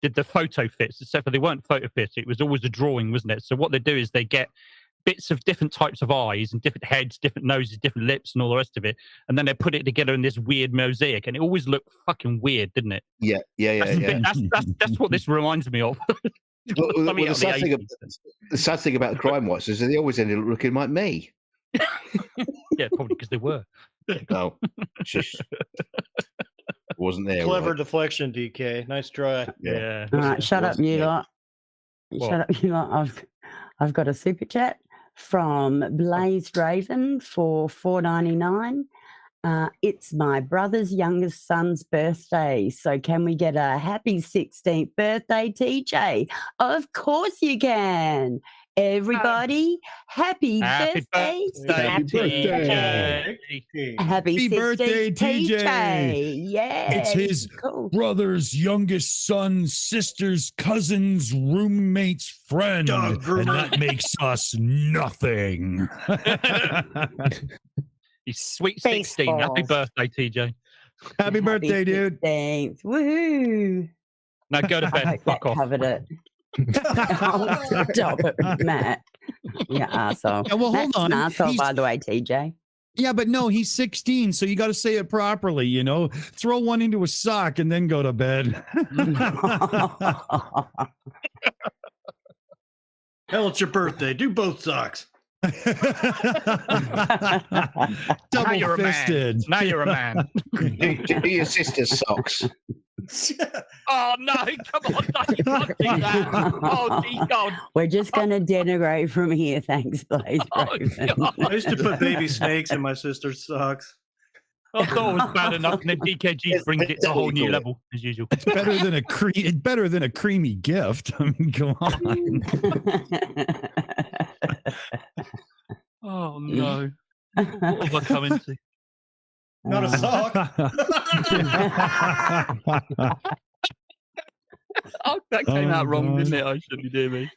did the photo fits? Except for they weren't photo fits; it was always a drawing, wasn't it? So what they do is they get bits of different types of eyes and different heads, different noses, different lips, and all the rest of it, and then they put it together in this weird mosaic, and it always looked fucking weird, didn't it? Yeah. That's what this reminds me of. The sad thing about Crime Watch is that they always ended up looking like me. Yeah, probably because they were. Oh, shush. Wasn't there. Clever deflection, DK. Nice try. All right, shut up, you lot. Shut up, you lot. I've got a super chat from Blazed Raven for $4.99. It's my brother's youngest son's birthday, so can we get a happy 16th birthday, TJ? Of course you can. Everybody, happy birthday, birthday. Happy birthday, TJ. Yeah. It's his brother's youngest son's sister's cousin's roommate's friend. And that makes us nothing. He's sweet 16. Happy birthday, TJ. Happy birthday, dude. Thanks. Woohoo. Now go to bed. Fuck off. Covered it. Stop it, Matt. You asshole. Yeah, well, hold on. An asshole, by the way, TJ. Yeah, but no, he's 16, so you got to say it properly, you know. Throw one into a sock and then go to bed. Hell, it's your birthday. Do both socks. Double fisted. Now you're a man. Do your sister's socks. Oh no! Come on, no, you can't do that. Oh, God. We're just going to denigrate from here. Thanks, Blaze. Oh, I used to put baby snakes in my sister's socks. I thought it was bad enough, and then DKG brings it to a whole new level as usual. It's better than a creamy gift. I mean, come on. Oh no! What have I come into? Not a sock. Oh, that came out wrong, didn't it? I shouldn't do me.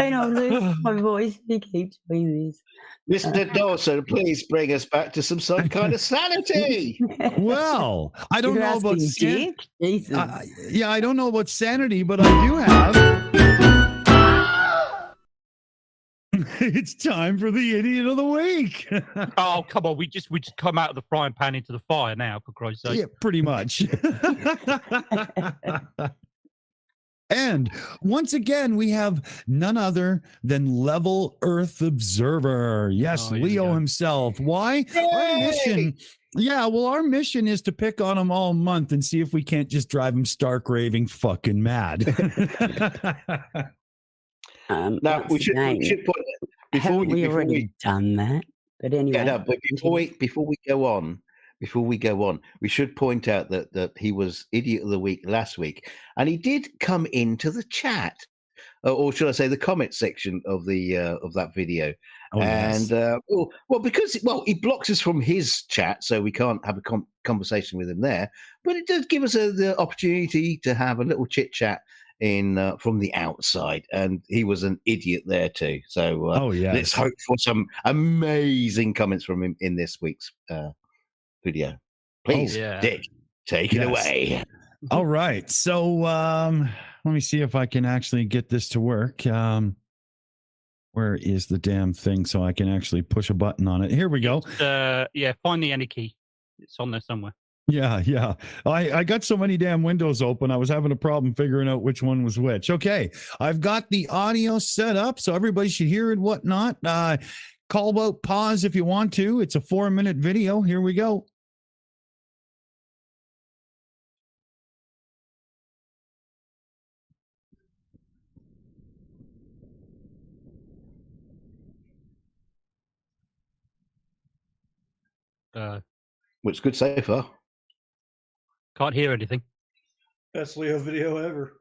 I don't lose my voice. He keeps doing this. Mr. Dawson, please bring us back to some kind of sanity. Well, I don't know about Jesus. yeah, I don't know about sanity, but I do have. It's time for the idiot of the week. Oh, come on. We just come out of the frying pan into the fire now, for Christ's sake. Yeah, pretty much. And once again, we have none other than Level Earth Observer. Yes, Leo himself. Why? Our mission. Yeah, well, our mission is to pick on him all month and see if we can't just drive him stark raving fucking mad. Now we should put before we already done that. But anyway, yeah, no, but before we go on, we should point out that he was Idiot of the Week last week, and he did come into the chat, or should I say, the comment section of that video. Oh, and because he blocks us from his chat, so we can't have a conversation with him there. But it does give us the opportunity to have a little chit chat from the outside, and he was an idiot there too. So let's hope for some amazing comments from him in this week's video. Please, Dick, take it away. All right, so let me see if I can actually get this to work. Where is the damn thing so I can actually push a button on it? Here we go. Find the any key. It's on there somewhere. Yeah. I got so many damn windows open, I was having a problem figuring out which one was which. Okay, I've got the audio set up so everybody should hear it, whatnot. Call out pause if you want to. It's a 4-minute video. Here we go. Looks good so far. Can't hear anything. Best Leo video ever.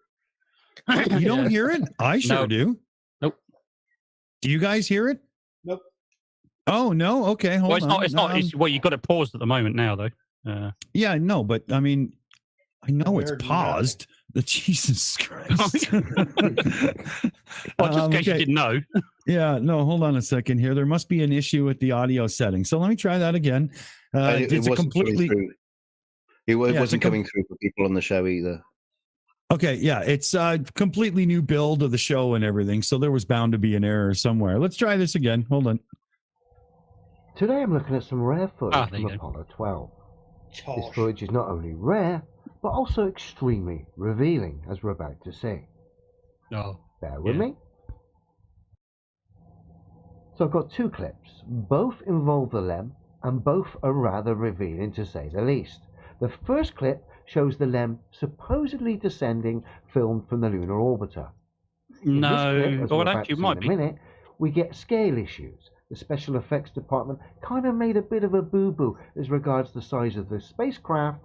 You don't hear it? I sure No. do. Nope. Do you guys hear it? Nope. Oh no. Okay, hold Well, it's on. not. Well, you've got it paused at the moment now, though. Yeah, no, but I mean, I know We it's heard you paused. The Jesus Christ. Well, just in case you Okay. didn't know. Yeah, no, hold on a second here. There must be an issue with the audio setting. So let me try that again. It It's a wasn't coming completely through. It it's a wasn't coming through for people on the show either. okay. Yeah, it's a completely new build of the show and everything. So there was bound to be an error somewhere. Let's try this again. Hold on. Today I'm looking at some rare footage there from you go. Apollo 12. This Tosh. footage is not only rare, but also extremely revealing, as we're about to see. Oh, Bear with Yeah. me. So I've got two clips. Both involve the LEM, and both are rather revealing to say the least. The first clip shows the LEM supposedly descending, filmed from the lunar orbiter. In this clip, no. as Oh, we're well, about actually, to it see might in be. a minute, we get scale issues. The special effects department kind of made a bit of a boo-boo as regards the size of the spacecraft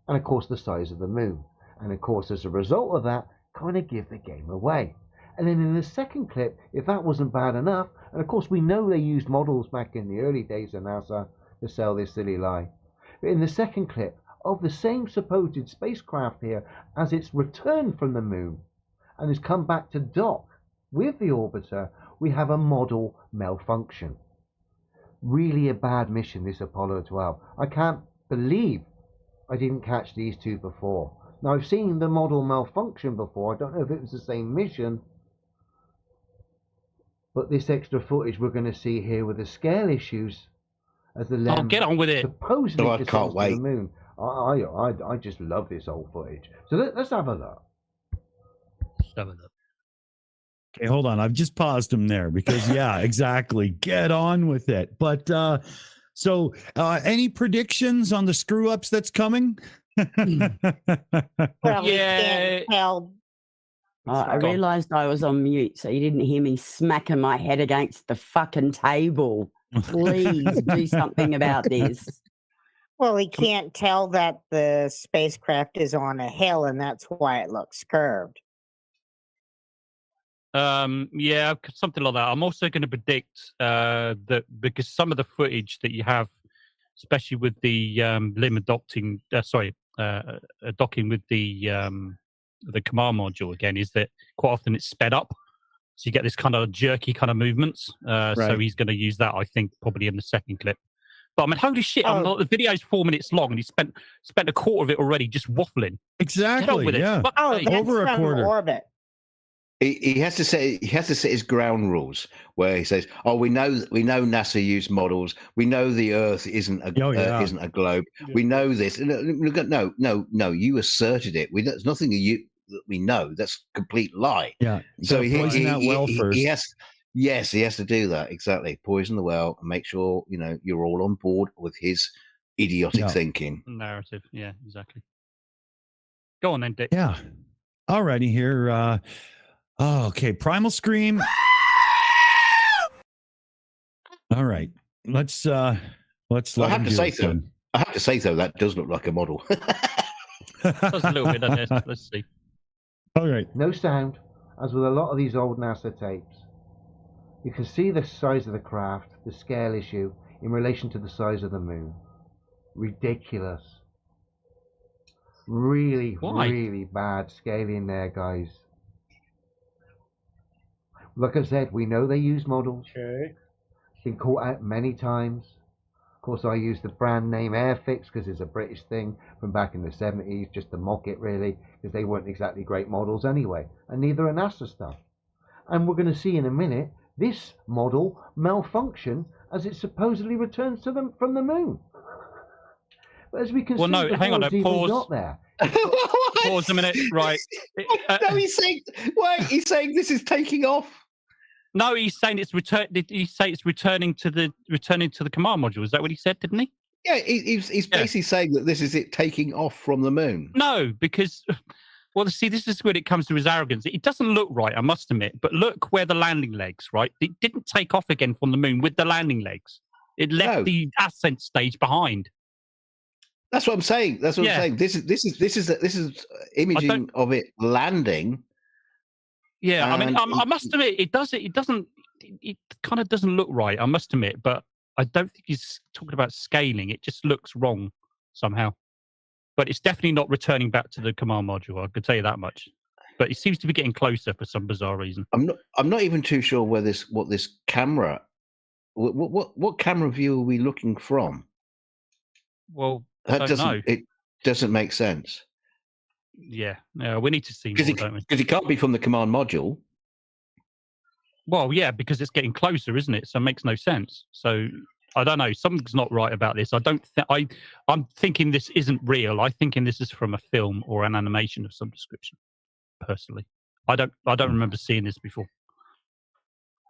and, of course, the size of the moon. And, of course, as a result of that, kind of give the game away. And then in the second clip, if that wasn't bad enough, and, of course, we know they used models back in the early days of NASA to sell this silly lie. But in the second clip of the same supposed spacecraft here, as it's returned from the moon and has come back to dock with the orbiter, we have a model malfunction. Really a bad mission, this Apollo 12. I can't believe I didn't catch these two before. Now, I've seen the model malfunction before. I don't know if it was the same mission, but this extra footage we're going to see here with the scale issues as the LEM get on with it. supposedly Oh, I descends can't to wait. the moon. I just love this old footage. So let's have a look. Just have a look. Okay, hold on. I've just paused him there because, yeah, exactly. Get on with it. But so any predictions on the screw ups that's coming? Well, we Yeah. can't tell. I Go on. realised I was on mute, so you didn't hear me smacking my head against the fucking table. Please do something about this. Well, he can't tell that the spacecraft is on a hill, and that's why it looks curved. Yeah, something like that. I'm also going to predict that because some of the footage that you have, especially with the limb docking with the command module again, is that quite often it's sped up, so you get this kind of jerky kind of movements. So Right. he's going to use that, I think, probably in the second clip. But I mean, holy shit! I'm Oh. not, the video's 4 minutes long, and he spent a quarter of it already just waffling. Get on Exactly. with it. Yeah. Fuck's Oh, sake. that's Over a from quarter. orbit. He has to set his ground rules where he says, "Oh, we know NASA used models. We know the Earth isn't a isn't a globe. We know this. No. You asserted it. There's nothing that we know. That's a complete lie. Yeah. So So poison that well first. he has. Yes, he has to do that exactly. Poison the well and make sure you're all on board with his idiotic Yeah. thinking. Narrative. Yeah, exactly. Go on then, Dick. Yeah. Alrighty here. Okay. Primal Scream. All right. Let's I let have him to do say it so. then. I have to say though that does look like a model. Does a little bit, doesn't it? Let's see. All right. No sound, as with a lot of these old NASA tapes. You can see the size of the craft, the scale issue, in relation to the size of the moon. Ridiculous. Really, Why? really bad scaling there, guys. Like I said, we know they use models. Okay. Been caught out many times. Of course, I use the brand name Airfix because it's a British thing from back in the 70s, just to mock it really, because they weren't exactly great models anyway, and neither are NASA stuff. And we're going to see in a minute this model malfunction as it supposedly returns to them from the moon. But as we can Well, see, no, hang on, before it's even pause. got there. Pause a minute. Right. No, he's saying. Wait, he's saying this is taking off. No, he's saying it's return. Did he say it's returning to the command module? Is that what he said? Didn't he? Yeah, he's basically saying that this is it taking off from the moon. No, because well, see, this is when it comes to his arrogance. It doesn't look right, I must admit. But look where the landing legs, right? It didn't take off again from the moon with the landing legs. It left No. the ascent stage behind. That's what I'm saying. That's what I'm saying. This is imaging of it landing. Yeah, I mean, I must admit, it kind of doesn't look right. I must admit, but I don't think he's talking about scaling. It just looks wrong somehow. But it's definitely not returning back to the command module. I could tell you that much. But it seems to be getting closer for some bizarre reason. I'm not even too sure what this camera, what camera view are we looking from? Well, it doesn't make sense. Yeah, we need to see more, don't we? Because it can't be from the command module. Well, yeah, because it's getting closer, isn't it? So it makes no sense. So I don't know. Something's not right about this. I'm thinking this isn't real. I'm thinking this is from a film or an animation of some description. Personally, I don't remember seeing this before.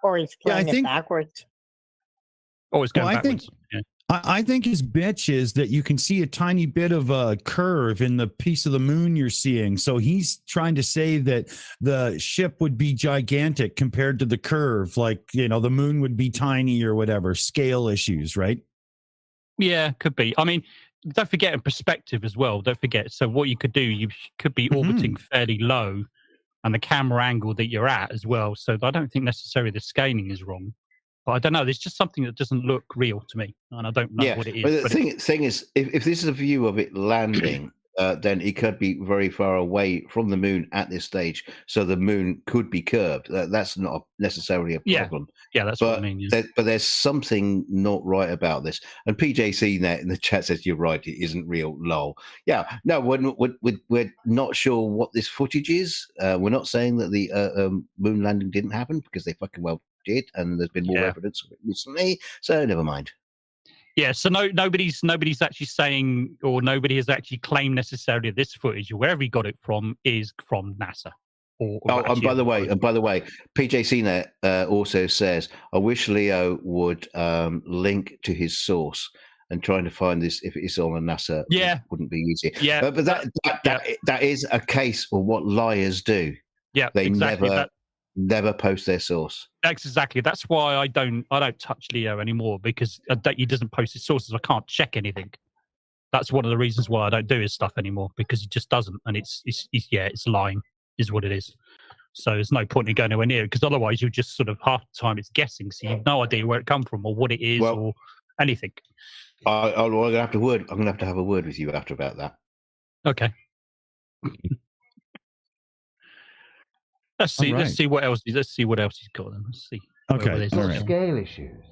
Or he's playing it backwards. Oh, it's going backwards. I think his bitch is that you can see a tiny bit of a curve in the piece of the moon you're seeing. So he's trying to say that the ship would be gigantic compared to the curve, like, the moon would be tiny or whatever. Scale issues, right? Yeah, could be. I mean, don't forget in perspective as well. Don't forget. So what you could do, you could be orbiting fairly low, and the camera angle that you're at as well. So I don't think necessarily the scaling is wrong. But I don't know. There's just something that doesn't look real to me, and I don't know what it is. But the thing is, if this is a view of it landing, then it could be very far away from the moon at this stage, so the moon could be curved. That's not necessarily a problem. Yeah, that's what I mean. Yeah. But there's something not right about this. And PJC net in the chat says, "You're right. It isn't real." Lol. Yeah. No, we're not sure what this footage is. We're not saying that the moon landing didn't happen, because they fucking well did, and there's been more evidence of it recently. So never mind. Yeah, so nobody's actually saying, or nobody has actually claimed necessarily this footage, or wherever he got it from, is from NASA. And by the way, PJCnet also says, I wish Leo would link to his source, and trying to find this, if it's on a NASA, wouldn't be easy. Yeah, but that is a case of what liars do. Yeah, they never post their source. That's why I don't touch Leo anymore, because he doesn't post his sources. I can't check anything. That's one of the reasons why I don't do his stuff anymore, because he just doesn't, and it's lying is what it is. So there's no point in going anywhere near it, because otherwise you just sort of half the time it's guessing, so you've no idea where it come from or what it is or anything. I'm gonna have to have a word with you after about that. Okay. Let's see. Right. Let's see what else. Let's see what else he's got. Then. Let's see. Okay. All right. Scale issues.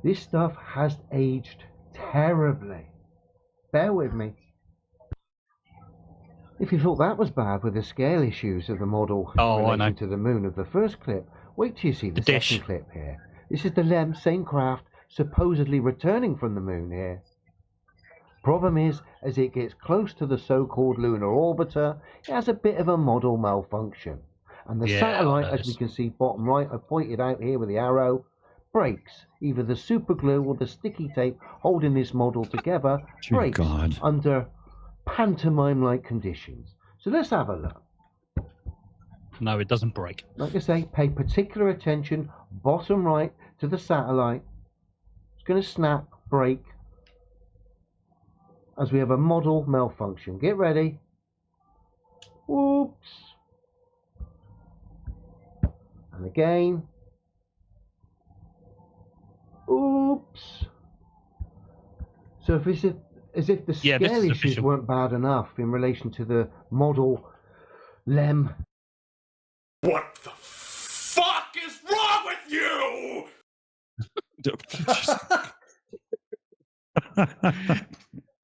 This stuff has aged terribly. Bear with me. If you thought that was bad with the scale issues of the model in relation to the moon of the first clip, wait till you see the second clip here. This is the LEM, same craft, supposedly returning from the moon here. Problem is, as it gets close to the so-called lunar orbiter, it has a bit of a model malfunction. And the satellite, as we can see bottom right, I pointed out here with the arrow, breaks. Either the super glue or the sticky tape holding this model together breaks under pantomime-like conditions. So let's have a look. No, it doesn't break. Like I say, pay particular attention, bottom right, to the satellite. It's going to snap, break, as we have a model malfunction. Get ready. Whoops. And again. Oops. So if it's as if the scale issues weren't bad enough in relation to the model LEM. What the fuck is wrong with you?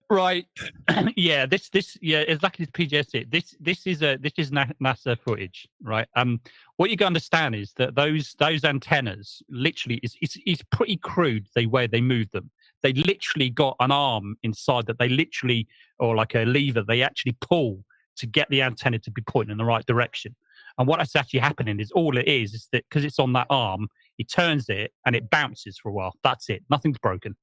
Right. This exactly as PJ said. This is NASA footage, right? What you got to understand is that those antennas literally is pretty crude the way they move them. They literally got an arm inside that they literally, or like a lever, they actually pull to get the antenna to be pointing in the right direction. And what is actually happening is all it is that because it's on that arm, he turns it and it bounces for a while. That's it. Nothing's broken.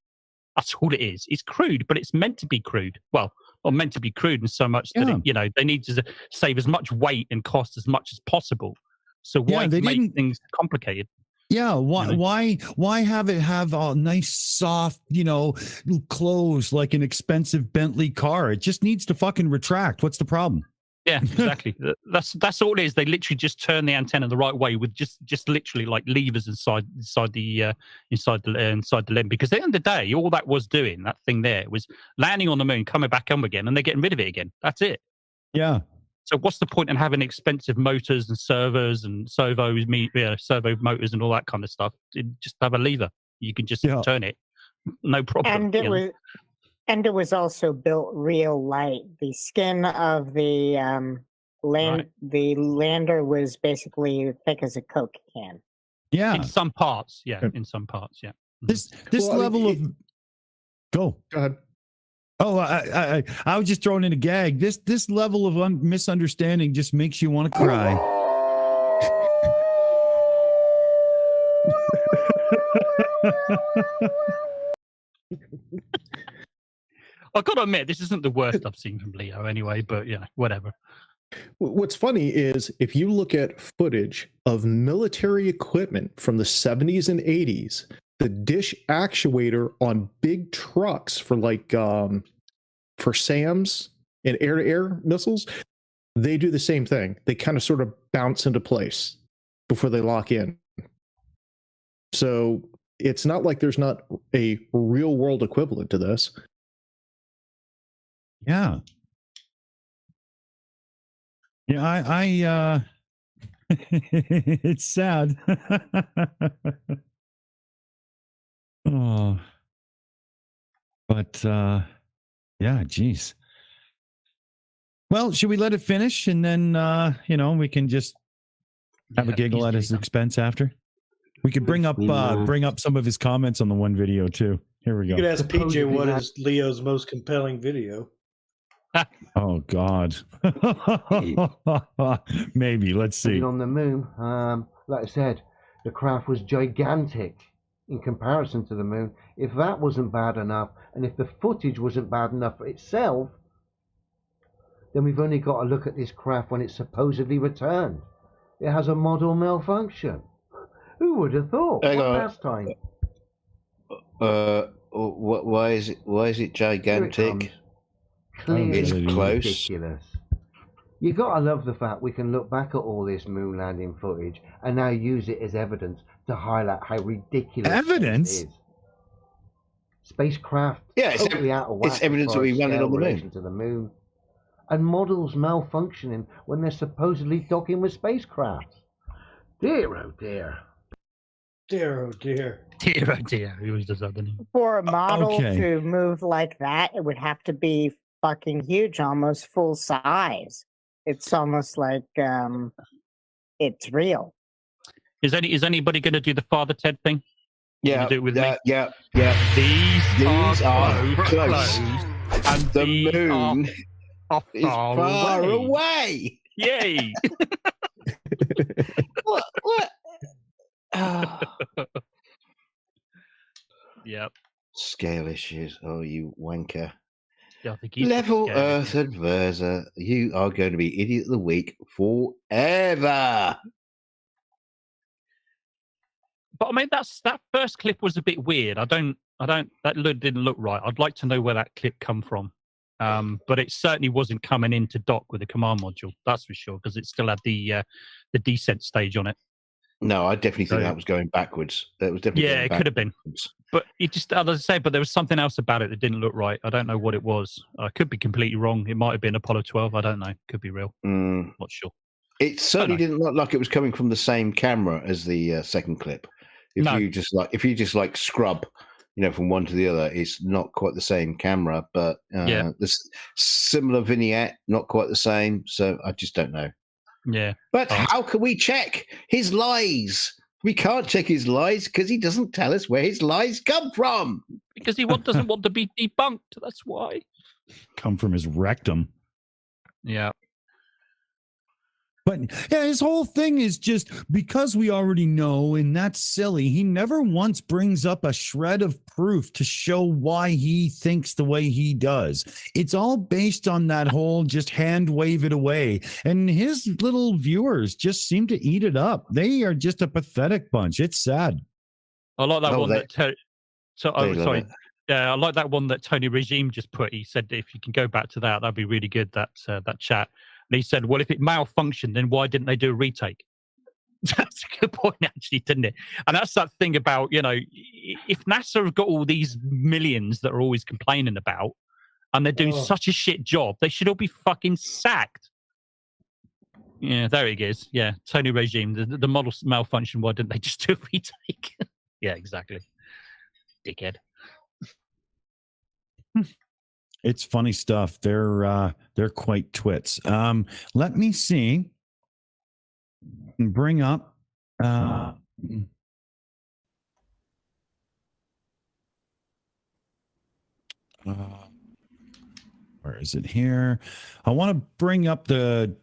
That's all it is. It's crude, but it's meant to be crude. Well, or meant to be crude in so much that they need to save as much weight and cost as much as possible. So why make things complicated? Yeah, why have it have a nice soft, clothes like an expensive Bentley car? It just needs to fucking retract. What's the problem? Yeah, exactly. That's all it is. They literally just turn the antenna the right way with just literally like levers inside the limb. Because at the end of the day, all that was doing, that thing there, was landing on the moon, coming back home again, and they're getting rid of it again. That's it. Yeah. So what's the point in having expensive motors and servos and servo motors and all that kind of stuff? Just have a lever. You can just turn it, no problem. And it was also built real light. The skin of the the lander was basically thick as a Coke can. Yeah, in some parts. Yeah, in some parts. Yeah. This level of go ahead. Oh, I was just throwing in a gag. This level of misunderstanding just makes you want to cry. I've got to admit, this isn't the worst I've seen from Leo anyway, but yeah, whatever. What's funny is if you look at footage of military equipment from the 70s and 80s, the dish actuator on big trucks for for SAMs and air-to-air missiles, they do the same thing. They kind of sort of bounce into place before they lock in. So it's not like there's not a real world equivalent to this. Yeah. Yeah, I it's sad. Oh. But yeah, geez. Well, should we let it finish and then we can just have a giggle at his expense after? We could bring up some of his comments on the one video too. Here we go. You could ask PJ what is Leo's most compelling video. Oh God. Maybe. Let's see. On the moon, like I said, the craft was gigantic in comparison to the moon. If that wasn't bad enough, and if the footage wasn't bad enough for itself, then we've only got to look at this craft when it's supposedly returned. It has a model malfunction. Who would have thought? Last time. Why is it gigantic? Clearly It's close. ridiculous. You gotta love the fact we can look back at all this moon landing footage and now use it as evidence to highlight how ridiculous evidence it is. Spacecraft it's totally out of whack. It's evidence that we landed on the moon. To the moon. And models malfunctioning when they're supposedly docking with spacecraft. Dear oh dear. Dear oh dear. Dear oh dear. He always does that, doesn't he? For a model to move like that, it would have to be fucking huge, almost full size. It's almost like it's real. Is anybody going to do the Father Ted thing? Yeah, do it with me? Yeah. These are close. And the moon is far away. Yay! What? Yep. Scale issues. Oh, you wanker. Yeah, I think Level Earth Adverser. You are going to be Idiot of the Week forever. But I mean, that first clip was a bit weird. That didn't look right. I'd like to know where that clip come from. But it certainly wasn't coming into dock with the command module. That's for sure, because it still had the descent stage on it. No, I definitely think that was going backwards. That was definitely it could have been. But it just, as I say, but there was something else about it that didn't look right. I don't know what it was. I could be completely wrong. It might have been Apollo 12. I don't know. Could be real. Not sure. It certainly didn't look like it was coming from the same camera as the second clip. If you just scrub, from one to the other, it's not quite the same camera, but this similar vignette, not quite the same. So I just don't know. Yeah. But how can we check his lies? We can't check his lies because he doesn't tell us where his lies come from. Because he doesn't want to be debunked. That's why. Come from his rectum. Yeah. But yeah, his whole thing is just because we already know, and that's silly. He never once brings up a shred of proof to show why he thinks the way he does. It's all based on that whole just hand wave it away. And his little viewers just seem to eat it up. They are just a pathetic bunch. It's sad. I like that one that. Sorry. it. Yeah, I like that one that Tony Regime just put. He said if you can go back to that, that'd be really good. That chat. And he said, well, if it malfunctioned, then why didn't they do a retake? That's a good point, actually, didn't it? And that's that thing about, if NASA have got all these millions that are always complaining about, and they're doing such a shit job, they should all be fucking sacked. Yeah, there he is. Yeah, Tony Regime, the model malfunction. Why didn't they just do a retake? Yeah, exactly. Dickhead. It's funny stuff. They're quite twits. Let me see. Bring up. Where is it here? I want to bring up the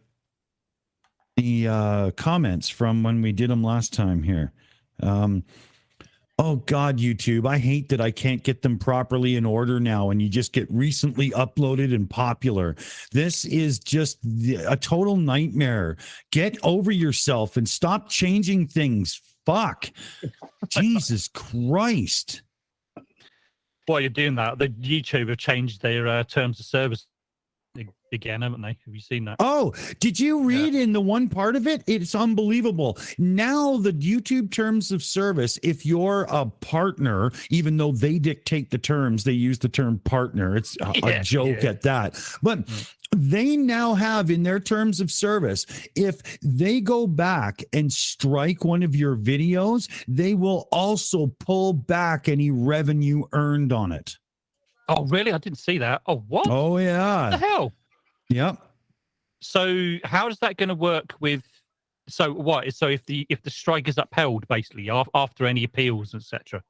comments from when we did them last time here. Oh God, YouTube, I hate that I can't get them properly in order now, and you just get recently uploaded and popular. This is just a total nightmare. Get over yourself and stop changing things. Fuck. Jesus Christ. While you're doing that, the YouTube have changed their terms of service again, haven't they? Have you seen that? Oh, did you read in the one part of it? It's unbelievable. Now the YouTube terms of service, if you're a partner, even though they dictate the terms, they use the term partner. It's a joke at that. But they now have in their terms of service, if they go back and strike one of your videos, they will also pull back any revenue earned on it. Oh, really? I didn't see that. Oh, what? Oh, yeah. What the hell? Yep. So how is that going to work with? So what? So if the strike is upheld, basically after any appeals, etc.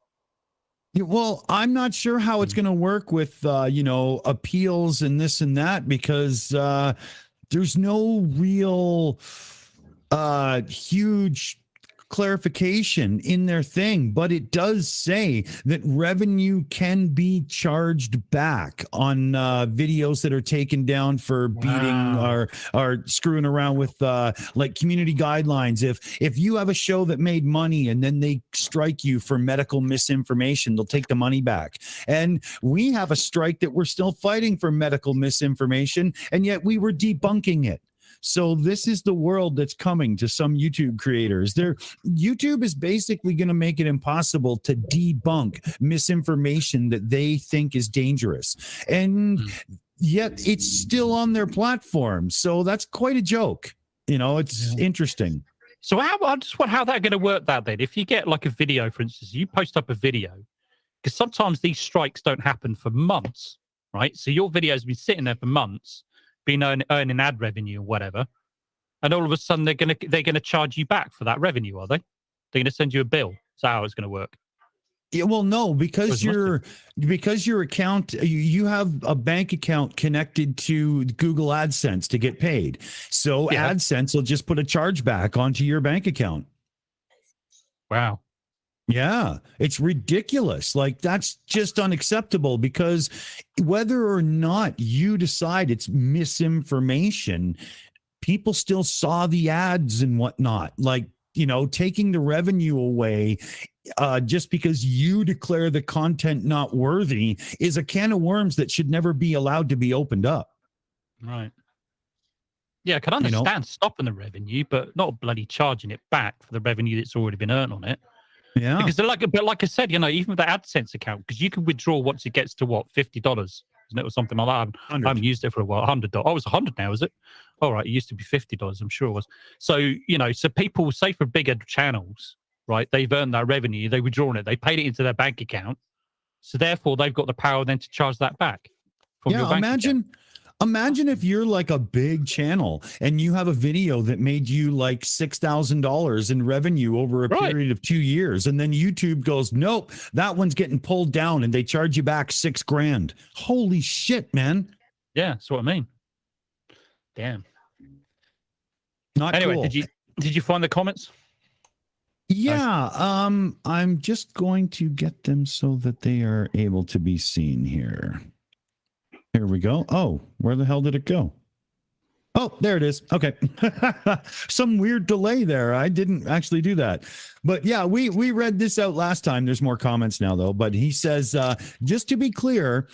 Yeah, well, I'm not sure how it's going to work with appeals and this and that, because there's no real huge clarification in their thing, but it does say that revenue can be charged back on videos that are taken down for beating or screwing around with like community guidelines. If you have a show that made money and then they strike you for medical misinformation, they'll take the money back. And we have a strike that we're still fighting for medical misinformation, and yet we were debunking it. So this is the world that's coming to some YouTube creators. YouTube is basically going to make it impossible to debunk misinformation that they think is dangerous. And yet it's still on their platform. So that's quite a joke. It's interesting. So I just wonder how that's going to work that then. If you get like a video, for instance, you post up a video, because sometimes these strikes don't happen for months, right? So your video has been sitting there for months, been earning ad revenue or whatever, and all of a sudden they're gonna charge you back for that revenue, are they? They're gonna send you a bill. Is that how it's gonna work? Yeah, well, no, because your account, you have a bank account connected to Google AdSense to get paid. So AdSense will just put a charge back onto your bank account. Wow. Yeah, it's ridiculous. Like, that's just unacceptable, because whether or not you decide it's misinformation, people still saw the ads and whatnot. Like, taking the revenue away just because you declare the content not worthy is a can of worms that should never be allowed to be opened up. Right. Yeah, I can understand stopping the revenue, but not bloody charging it back for the revenue that's already been earned on it. Yeah, because like I said, even with the AdSense account, because you can withdraw once it gets to $50, isn't it, or something like that? I haven't used it for a while. $100. Oh, it's $100 now, is it? All right, it used to be $50. I'm sure it was. So so people, say for bigger channels, right? They've earned that revenue, they withdrawn it, they paid it into their bank account, so therefore they've got the power then to charge that back. From your bank account. Imagine if you're like a big channel and you have a video that made you like $6,000 in revenue over a period of 2 years. And then YouTube goes, nope, that one's getting pulled down, and they charge you back $6,000. Holy shit, man. Yeah, that's what I mean. Damn. Not Anyway, cool. did you find the comments? Yeah, I'm just going to get them so that they are able to be seen here. Here we go. Oh, where the hell did it go? Oh, there it is. Okay. Some weird delay there. I didn't actually do that. But yeah, we read this out last time. There's more comments now, though. But he says, just to be clear,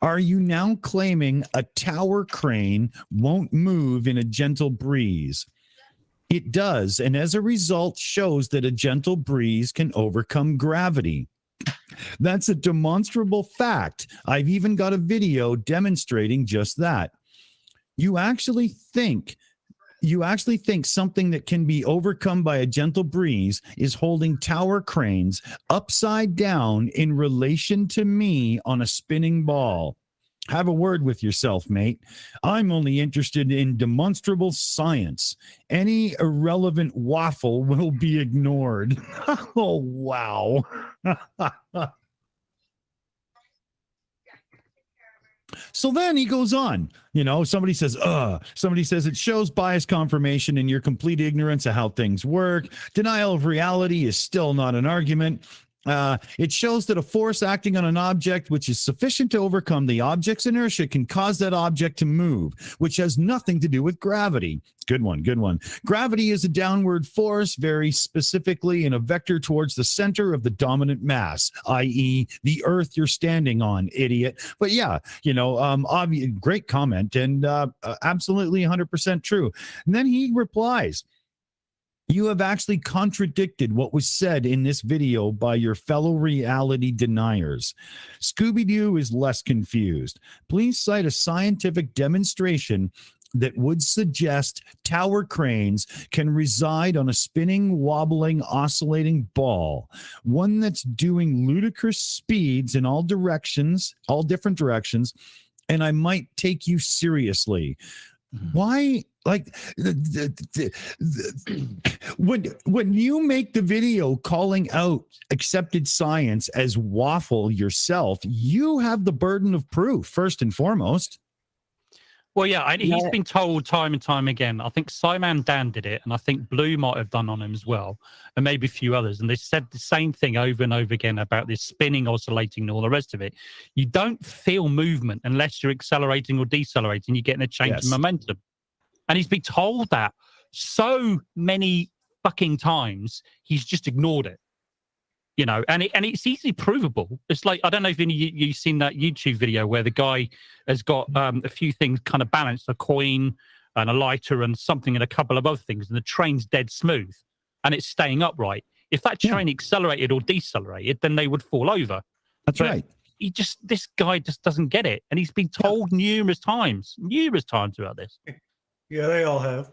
are you now claiming a tower crane won't move in a gentle breeze? It does, and as a result shows that a gentle breeze can overcome gravity. That's a demonstrable fact. I've even got a video demonstrating just that. You actually think something that can be overcome by a gentle breeze is holding tower cranes upside down in relation to me on a spinning ball. Have a word with yourself, mate. I'm only interested in demonstrable science. Any irrelevant waffle will be ignored. Oh, wow. So then he goes on, somebody says it shows bias confirmation and your complete ignorance of how things work. Denial of reality is still not an argument. It shows that a force acting on an object which is sufficient to overcome the object's inertia can cause that object to move, which has nothing to do with gravity. Good one. Gravity is a downward force, very specifically in a vector towards the center of the dominant mass, i.e. the earth you're standing on, idiot. But yeah, great comment and absolutely 100% true. And then he replies, you have actually contradicted what was said in this video by your fellow reality deniers. Scooby-Doo is less confused. Please cite a scientific demonstration that would suggest tower cranes can reside on a spinning, wobbling, oscillating ball, one that's doing ludicrous speeds in all different directions, and I might take you seriously. Why? Like when you make the video calling out accepted science as waffle yourself, you have the burden of proof first and foremost. Well, yeah, he's been told time and time again. I think Simon Dan did it, and I think Blue might have done on him as well, and maybe a few others. And they said the same thing over and over again about this spinning, oscillating, and all the rest of it. You don't feel movement unless you're accelerating or decelerating. You're getting a change in momentum. And he's been told that so many fucking times, he's just ignored it. And it's easily provable. It's like, I don't know if you've seen that YouTube video where the guy has got a few things kind of balanced, a coin and a lighter and something and a couple of other things, and the train's dead smooth and it's staying upright. If that train accelerated or decelerated, then they would fall over. That's right. This guy just doesn't get it. And he's been told numerous times about this. Yeah, they all have.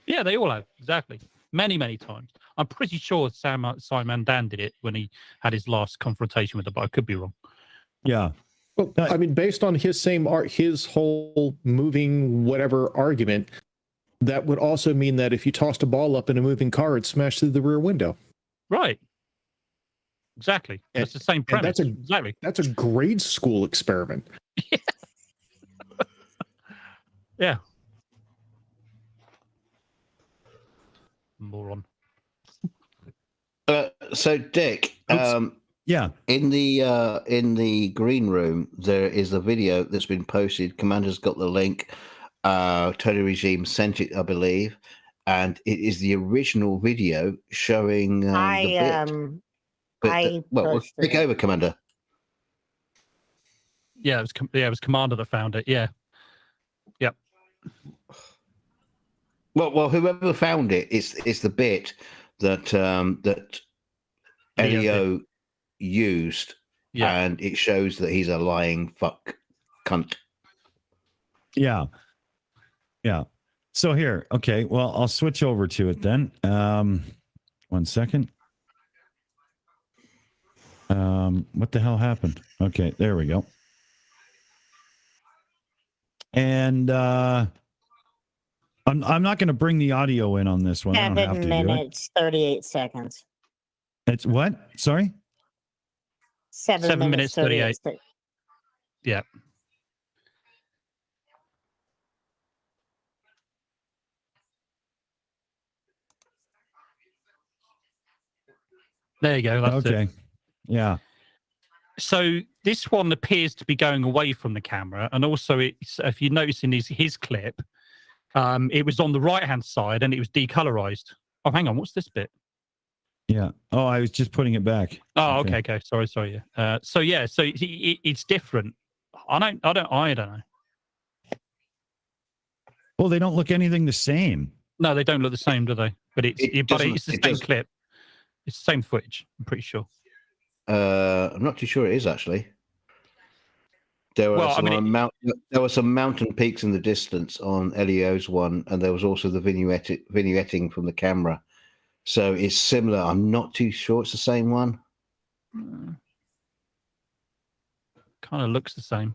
Yeah, they all have. Exactly. Many, many times. I'm pretty sure Simon Dan did it when he had his last confrontation with the but I could be wrong. Yeah. Well, I mean, based on his whole moving whatever argument, that would also mean that if you tossed a ball up in a moving car, it'd smash through the rear window. Right. Exactly. That's the same premise. That's a grade school experiment. Yeah. Moron. So Dick, in the green room there is a video that's been posted. Commander's got the link. Tony Regime sent it, I believe, and it is the original video showing the bit. Well, take over, Commander. Yeah, it was Commander that found it. Yeah. Yep. Well, whoever found it, it's the bit that that Elio used, and it shows that he's a lying fuck cunt. Yeah. So here, okay. Well, I'll switch over to it then. 1 second. What the hell happened? Okay, there we go. And I'm not going to bring the audio in on this one. 7 minutes, 38 seconds. It's what? Sorry? 7 minutes, 38. Yeah. There you go. That's okay. it. Yeah. So this one appears to be going away from the camera, and also it's, if you notice in his clip, it was on the right-hand side and it was decolorized. Oh, hang on, what's this bit? Yeah. Oh, I was just putting it back. Oh, okay. Sorry. So it's different. I don't know. Well, they don't look anything the same. No, they don't look the same, do they? But it's the same clip. It's the same footage. I'm pretty sure. I'm not too sure it is actually. There were there were some mountain peaks in the distance on Leo's one, and there was also the vignetting from the camera. So it's similar. I'm not too sure it's the same one. Kind of looks the same.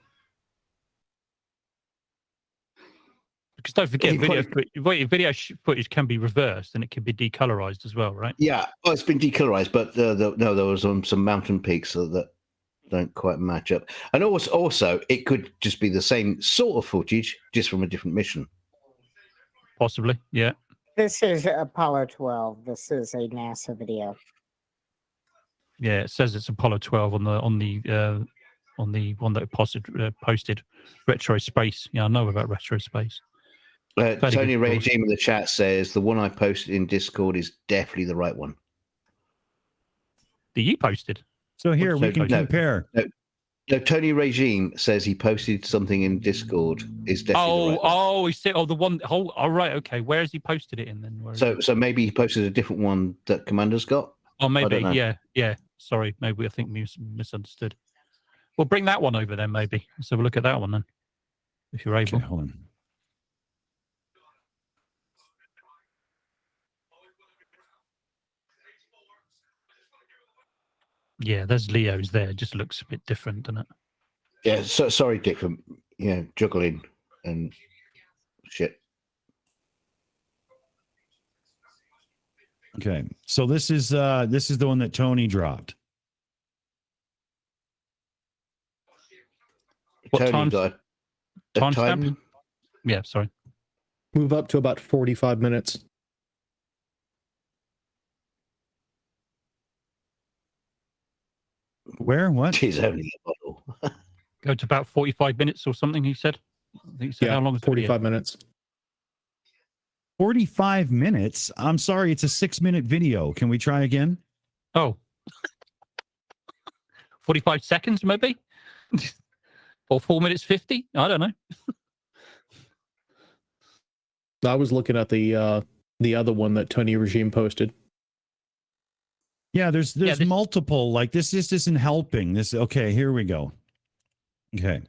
Because don't forget, video footage can be reversed and it can be decolorized as well, right? Yeah, it's been decolorized, but no, there was some mountain peaks that don't quite match up. And also, it could just be the same sort of footage, just from a different mission. Possibly, yeah. This is Apollo 12. This is a NASA video. Yeah, it says it's Apollo 12 on the one that posted Retro Space. Yeah, I know about Retro Space. Tony Regime in the chat says the one I posted in Discord is definitely the right one. That you posted? So here we can compare. No, Tony Regime says he posted something in Discord. Is definitely the right one. He said, the one. All right, okay. Where has he posted it in then? So maybe he posted a different one that Commander's got. Oh, maybe. Yeah. Sorry, maybe I think we misunderstood. Well, bring that one over then, maybe. Let's have a look at that one then, if you're able. Okay, hold on. Yeah, there's Leo's there. It just looks a bit different, doesn't it? Yeah, sorry, Dick, for juggling and shit. Okay, so this is the one that Tony dropped. What time? Yeah, sorry. Move up to about 45 minutes. Where? What? She's only a bottle. Go to about 45 minutes or something, he said. I think he said how long is 45 minutes. 45 minutes? I'm sorry, it's a 6-minute video. Can we try again? Oh. 45 seconds, maybe? Or 4 minutes 50? I don't know. I was looking at the other one that Tony Regime posted. Yeah, there's multiple. Like this isn't helping. This okay, here we go. Okay.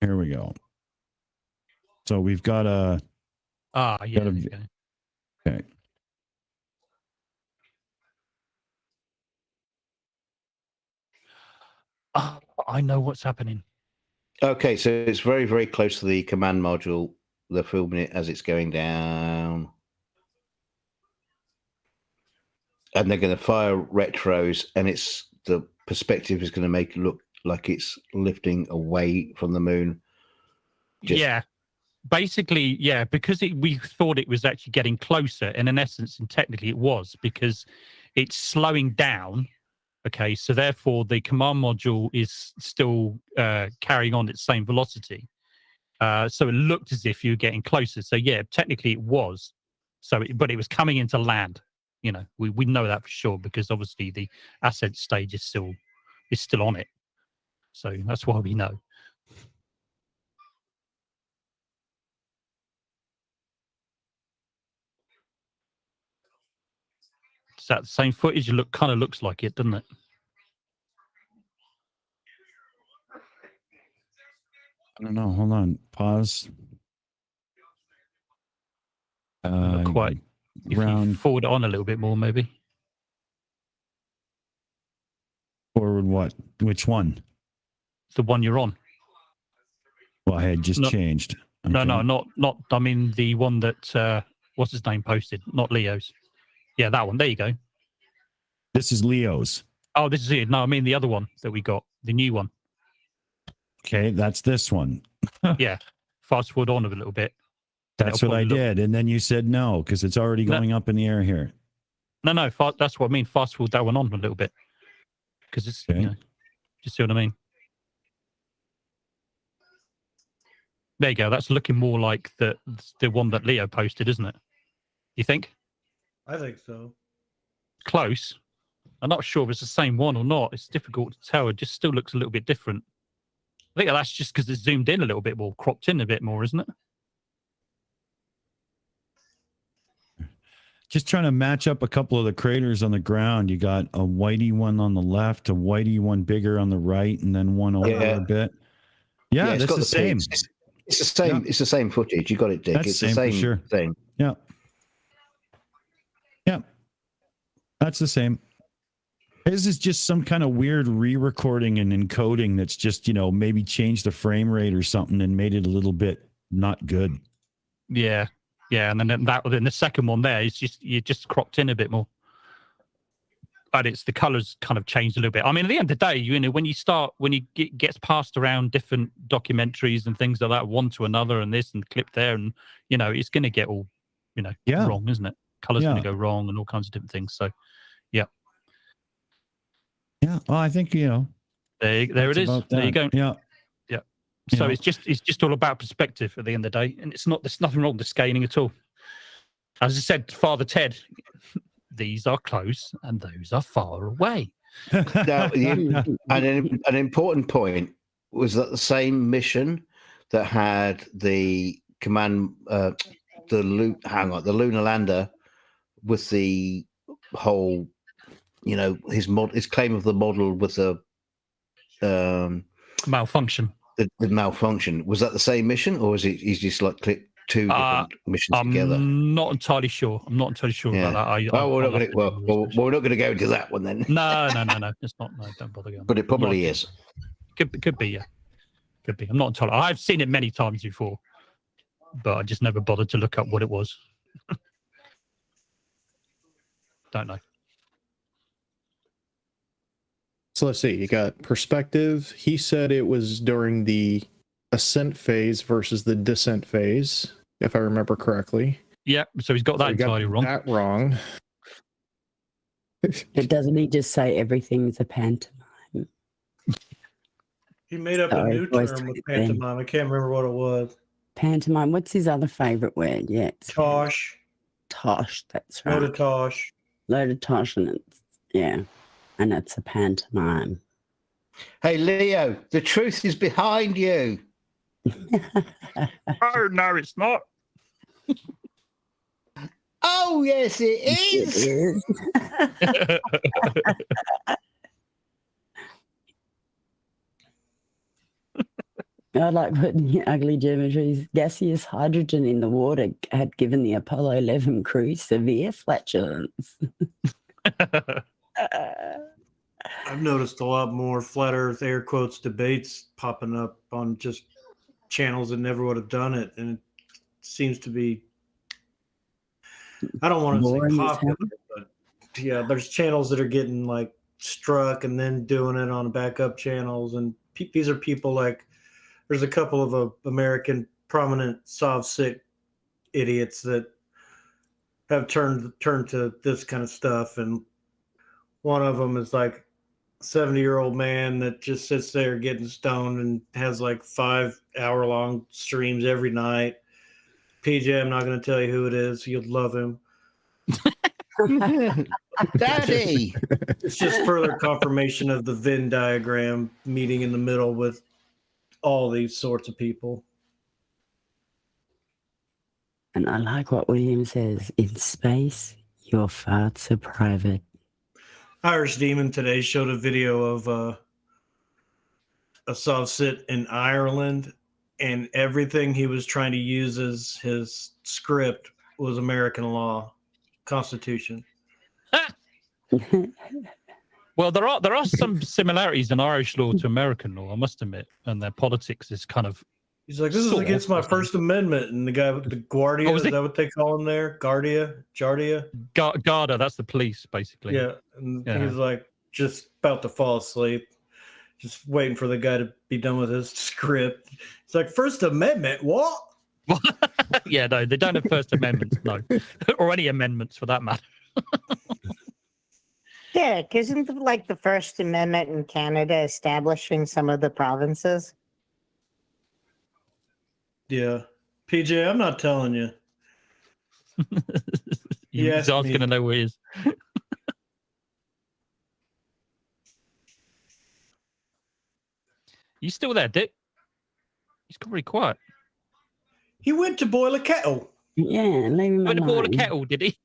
Here we go. So we've got a okay. Oh, I know what's happening. Okay, so it's very, very close to the command module. They're filming it as it's going down. And they're going to fire retros, and the perspective is going to make it look like it's lifting away from the moon. Yeah. Basically, yeah, because we thought it was actually getting closer, and in essence, and technically it was, because it's slowing down. Okay, so therefore the command module is still carrying on its same velocity. So it looked as if you were getting closer. So yeah, technically it was. But it was coming into land. You know, we know that for sure because obviously the ascent stage is still on it. So that's why we know. Is that the same footage? It kind of looks like it, doesn't it? I don't know. Hold on. Pause. Not quite. If you forward it on a little bit more, maybe. Forward what? Which one? The one you're on. Well, I had just changed. Okay. No, not. I mean the one that what's his name posted, not Leo's. Yeah, that one. There you go. This is Leo's. Oh, this is it. No, I mean the other one that we got, the new one. Okay, that's this one. Yeah, fast forward on a little bit. That's what I did, and then you said no because it's already going up in the air here. No. That's what I mean. Fast forward that one on a little bit because it's Okay. you know, you see what I mean. There you go. That's looking more like the one that Leo posted, isn't it? You think? I think so. Close. I'm not sure if it's the same one or not. It's difficult to tell. It just still looks a little bit different. I think that's just because it's zoomed in a little bit more, cropped in a bit more, isn't it? Just trying to match up a couple of the craters on the ground. You got a whitey one on the left, a whitey one bigger on the right, and then one over a bit. Yeah, it's that's got the same. It's the same. Yeah. It's the same footage. You got it, Dick. That's It's same the for same sure. thing. Yeah. Yeah. That's the same. This is just some kind of weird re-recording and encoding that's just, maybe changed the frame rate or something and made it a little bit not good. Yeah. Yeah. And then the second one there is you just cropped in a bit more. But it's the colors kind of changed a little bit. I mean, at the end of the day, when you gets passed around different documentaries and things like that, one to another and this and clip there, and it's going to get all, wrong, isn't it? Colors going to go wrong and all kinds of different things. So, yeah. Yeah. Well, I think, there it is. There you go. Yeah. Yeah. So it's just all about perspective at the end of the day. And there's nothing wrong with the scaling at all. As I said, Father Ted, these are close and those are far away. Now, an important point was that the same mission that had the command, the lunar lander with the whole, his claim of the model with the malfunction. The malfunction, was that the same mission, or is it? He's just like clipped two different missions together. I'm not entirely sure. About that. We're not going to go into that one then. No. It's not. No, don't bother going. But it probably is. Could be. Yeah. Could be. I'm not entirely. I've seen it many times before, but I just never bothered to look up what it was. Don't know. So let's see. You got perspective. He said it was during the ascent phase versus the descent phase, if I remember correctly. Yeah, so he's got that entirely wrong. That wrong. But doesn't he just say everything's a pantomime? He made up a new term with pantomime. I can't remember what it was. Pantomime. What's his other favorite word? Yeah, Tosh. Tosh. That's right. Load of tosh. Load of tosh, and it's a pantomime. Hey, Leo, the truth is behind you. Oh, no, it's not. Oh, yes, it is. It is. I like putting ugly geometries. Gaseous hydrogen in the water had given the Apollo 11 crew severe flatulence. I've noticed a lot more flat earth air quotes debates popping up on just channels that never would have done it. And it seems to be, I don't want to say popular, but yeah, there's channels that are getting like struck and then doing it on backup channels. And these are people like, there's a couple of American prominent Sov-Sick idiots that have turned to this kind of stuff. And one of them is like a 70-year-old man that just sits there getting stoned and has like 5-hour-long streams every night. PJ, I'm not going to tell you who it is. You'll love him. Daddy! It's just further confirmation of the Venn diagram meeting in the middle with all these sorts of people. And I like what William says, in space, your farts are private. Irish Demon today showed a video of a Sov-Sit in Ireland, and everything he was trying to use as his script was American law, Constitution. Well, there are some similarities in Irish law to American law, I must admit, and their politics is kind of. He's like, this is against my First Amendment, and the guy with the Guardia, is that what they call him there? Garda, that's the police, basically. Yeah, and he's like just about to fall asleep, just waiting for the guy to be done with his script. It's like, First Amendment, what? Yeah, no, they don't have First Amendments, no, or any amendments for that matter. Derek, isn't like the First Amendment in Canada establishing some of the provinces? Yeah. PJ, I'm not telling you. He's asking to know where he is. You still there, Dick? He's got very quiet. He went to boil a kettle. Yeah, leave him Went to boil a alone. kettle, did he?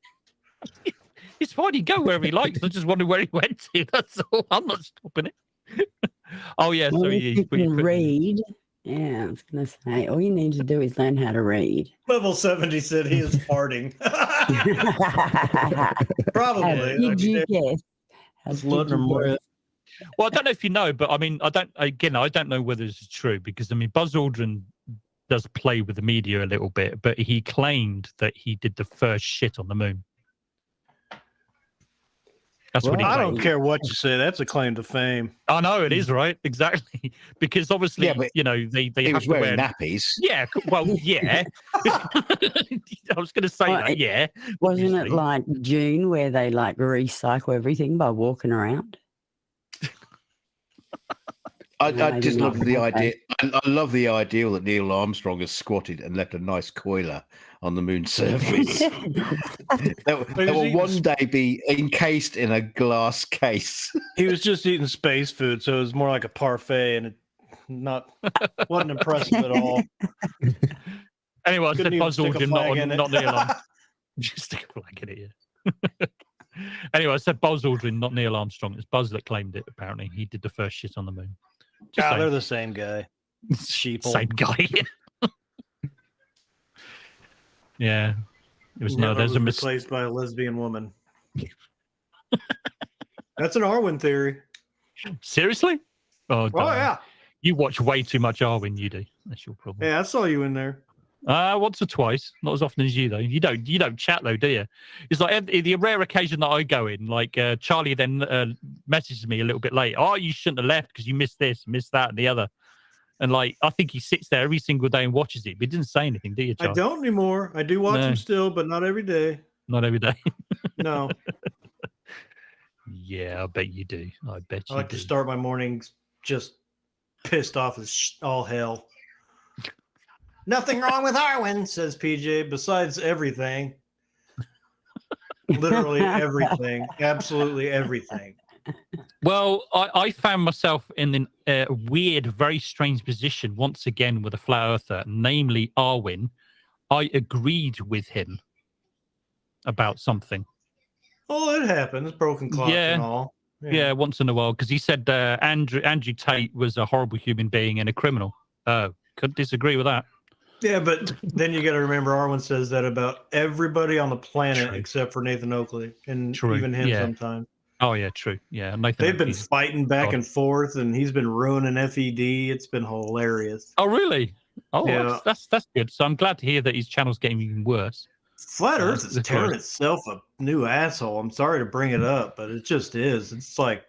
It's fine, he go wherever he likes. I just wonder where he went to. That's all. I'm not stopping it. Oh, yeah, Well, so if you can read. Yeah, I was going to say, all you need to do is learn how to read. Level 70 said he is farting. Probably. How did you guess? How Just did letting you him guess? Well, I don't know if you know, but I mean, I don't know whether this is true because, I mean, Buzz Aldrin does play with the media a little bit, but he claimed that he did the first shit on the moon. That's what he I claimed. don't care what you say. That's a claim to fame. I know it is, right? Exactly. Because obviously, Yeah, but you know, they he have was to wearing wear nappies. Yeah, well, yeah. I was going to say Well, that, yeah. Wasn't it obviously. like June where they like recycle everything by walking around? I Maybe just not. love the Okay. idea. I love the ideal that Neil Armstrong has squatted and left a nice coiler on the moon's surface. that will one day be encased in a glass case. He was just eating space food, so it was more like a parfait, and it wasn't impressive at all. Anyway, I Couldn't said even Buzz stick a Aldrin, flag in it. not Neil Armstrong. Just stick a flag in it, yeah. Anyway, I said Buzz Aldrin, not Neil Armstrong. It's Buzz that claimed it, apparently. He did the first shit on the moon. Just saying. They're the same guy. Sheeple. Same guy. Yeah. It was Never there's was a mistake. replaced by a lesbian woman. That's an Arwen theory. Seriously? Oh, Oh, don't. yeah. You watch way too much Arwen, you do. That's your problem. Yeah, I saw you in there. Once or twice, not as often as you though. You don't chat though, do you? It's like the rare occasion that I go in. Like Charlie then messages me a little bit late. Oh, you shouldn't have left because you missed this, missed that, and the other. And like I think he sits there every single day and watches it, but he didn't say anything, do you, Charlie? I don't anymore. I do watch No. him still, but not every day. Not every day. No, Yeah, I bet you do. I bet I you like do. to start my mornings just pissed off as all hell. Nothing wrong with Arwen, says PJ, besides everything. Literally everything. Absolutely everything. Well, I found myself in a weird, very strange position once again with a flat earther, namely Arwen. I agreed with him about something. Oh, it happens. Broken clocks Yeah. and all. Yeah, once in a while, because he said Andrew Tate was a horrible human being and a criminal. Couldn't disagree with that. Yeah, but then you got to remember Arwen says that about everybody on the planet True. except for Nathan Oakley and True, even him yeah. sometimes. Oh yeah, true. Yeah, Nathan They've been Oakley's- fighting back God. and forth, and he's been ruining FED. It's been hilarious. Oh really? Oh, Yeah. that's good. So I'm glad to hear that his channel's getting even worse. Flat Earth is of tearing course. itself a new asshole. I'm sorry to bring it up, but it just is. It's like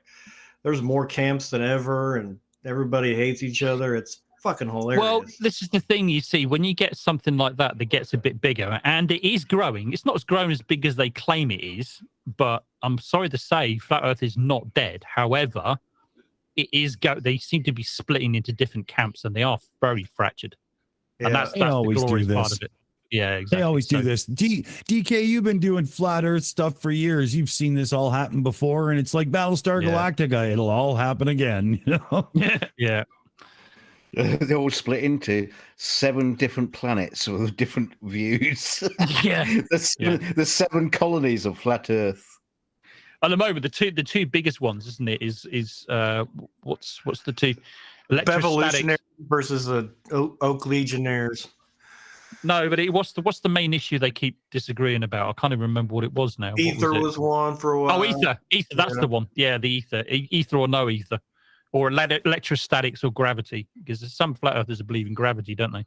there's more camps than ever, and everybody hates each other. It's fucking hilarious. Well, this is the thing you see when you get something like that gets a bit bigger, and it is growing. It's not as grown as big as they claim it is, but I'm sorry to say, Flat Earth is not dead. However, it is they seem to be splitting into different camps, and they are very fractured. Yeah. And that's They the always do glorious part this. of it. Yeah, exactly. They always do So- this. DK, you've been doing flat Earth stuff for years. You've seen this all happen before, and it's like Battlestar Yeah. Galactica. It'll all happen again. You know? Yeah. They all split into 7 different planets with different views. Yeah. the 7 colonies of flat Earth. At the moment, the two biggest ones, isn't it? Is what's the two? Bevolutionary versus the Oak Legionnaires. No, but what's the main issue they keep disagreeing about? I can't even remember what it was now. What Ether it? was one for a while. Oh, ether. That's Yeah. the one. Yeah, the ether. Ether or no ether, or electrostatics or gravity. Because some flat earthers believe in gravity, don't they?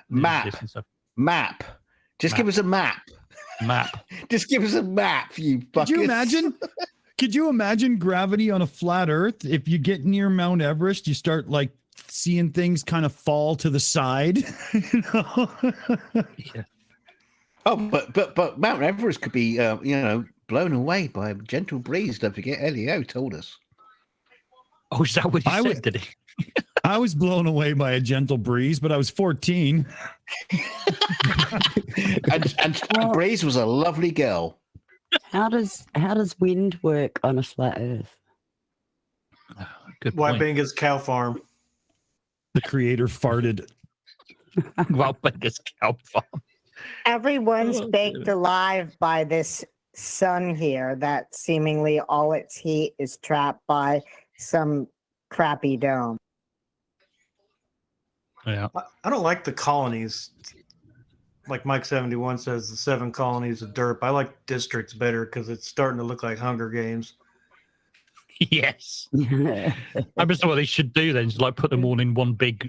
Map. This and stuff. Map. Just give us a map. Map. Just give us a map, you Could buckets. you imagine? Could you imagine gravity on a flat Earth? If you get near Mount Everest, you start like seeing things kind of fall to the side. You know? Yeah. Oh, but Mount Everest could be, blown away by a gentle breeze. Don't forget, Elio told us. Oh, is that what he said, did he? I was blown away by a gentle breeze, but I was 14. and Breeze was a lovely girl. How does wind work on a flat Earth? Good Why point. Benga's cow farm? The creator farted. Well, Benga's cow farm. Everyone's baked alive by this sun here that seemingly all its heat is trapped by some crappy dome. Yeah. I don't like the colonies. Like Mike 71 says, the 7 colonies of derp. I like districts better because it's starting to look like Hunger Games. Yes. I guess what they should do then is like put them all in one big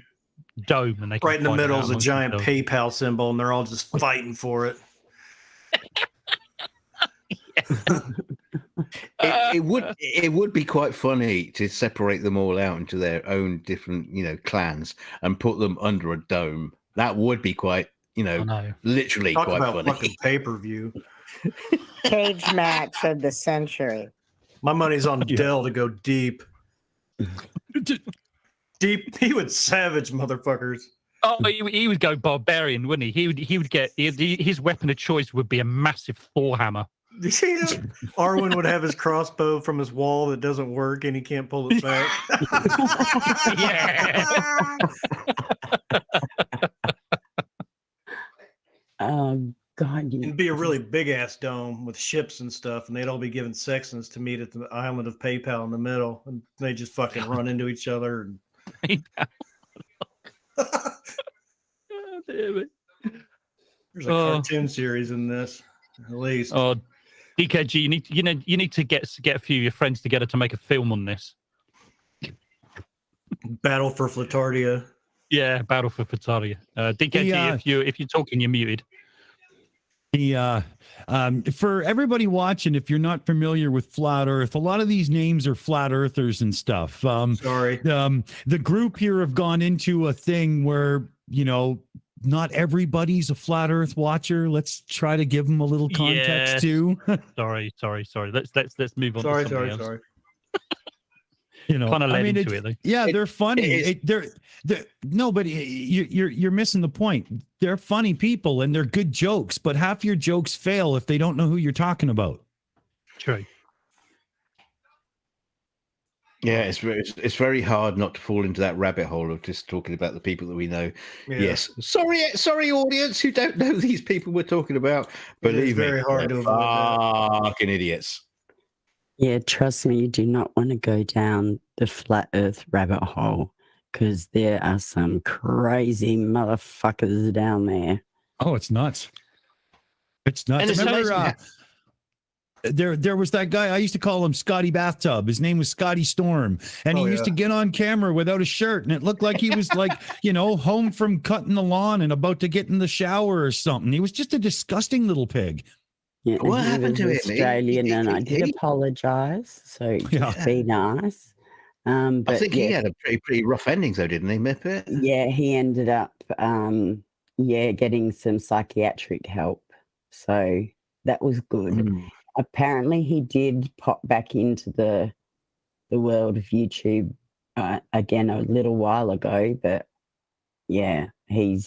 dome, and they can Right in the fight it middle out is a amongst giant themselves. PayPal symbol, and they're all just fighting for it. It would be quite funny to separate them all out into their own different, clans and put them under a dome. That would be quite, I know. literally Talk quite about funny. fucking pay-per-view. Cage match of the century. My money's on Dell to go deep. Deep. He would savage motherfuckers. Oh, he would go barbarian, wouldn't he? He would get his weapon of choice would be a massive Thor hammer. You see that? Arwen would have his crossbow from his wall that doesn't work and he can't pull it back. God, It'd be a really big ass dome with ships and stuff, and they'd all be given sections to meet at the island of PayPal in the middle, and they just fucking run into each other. And... Oh, damn it. There's a cartoon series in this, at least. Oh, DKG, you need to get a few of your friends together to make a film on this. Battle for Flatardia. Yeah, Battle for Flatardia. DKG, if you're talking, you're muted. For everybody watching, if you're not familiar with Flat Earth, a lot of these names are flat earthers and stuff. Sorry. The group here have gone into a thing where, not everybody's a flat earth watcher. Let's try to give them a little context too. Sorry. Let's move on. Sorry. Kind of led into it though. Yeah, they're funny. No, but you're missing the point. They're funny people and they're good jokes, but half your jokes fail if they don't know who you're talking about. True. Yeah, it's very hard not to fall into that rabbit hole of just talking about the people that we know. Yeah. Yes, sorry, audience who don't know these people we're talking about. Believe me, very hard to avoid that. fucking idiots. Yeah, trust me, you do not want to go down the flat Earth rabbit hole because there are some crazy motherfuckers down there. Oh, it's nuts. It's nuts. And it's Remember, there was that guy, I used to call him Scotty Bathtub. His name was Scotty Storm. And he used to get on camera without a shirt. And it looked like he was like, home from cutting the lawn and about to get in the shower or something. He was just a disgusting little pig. Yeah, What happened to him? Australian, and I did apologise. So just be nice. But I think he had a pretty rough ending, though, didn't he, Mipet? Yeah, he ended up, getting some psychiatric help. So that was good. Apparently, he did pop back into the world of YouTube again a little while ago, but yeah, he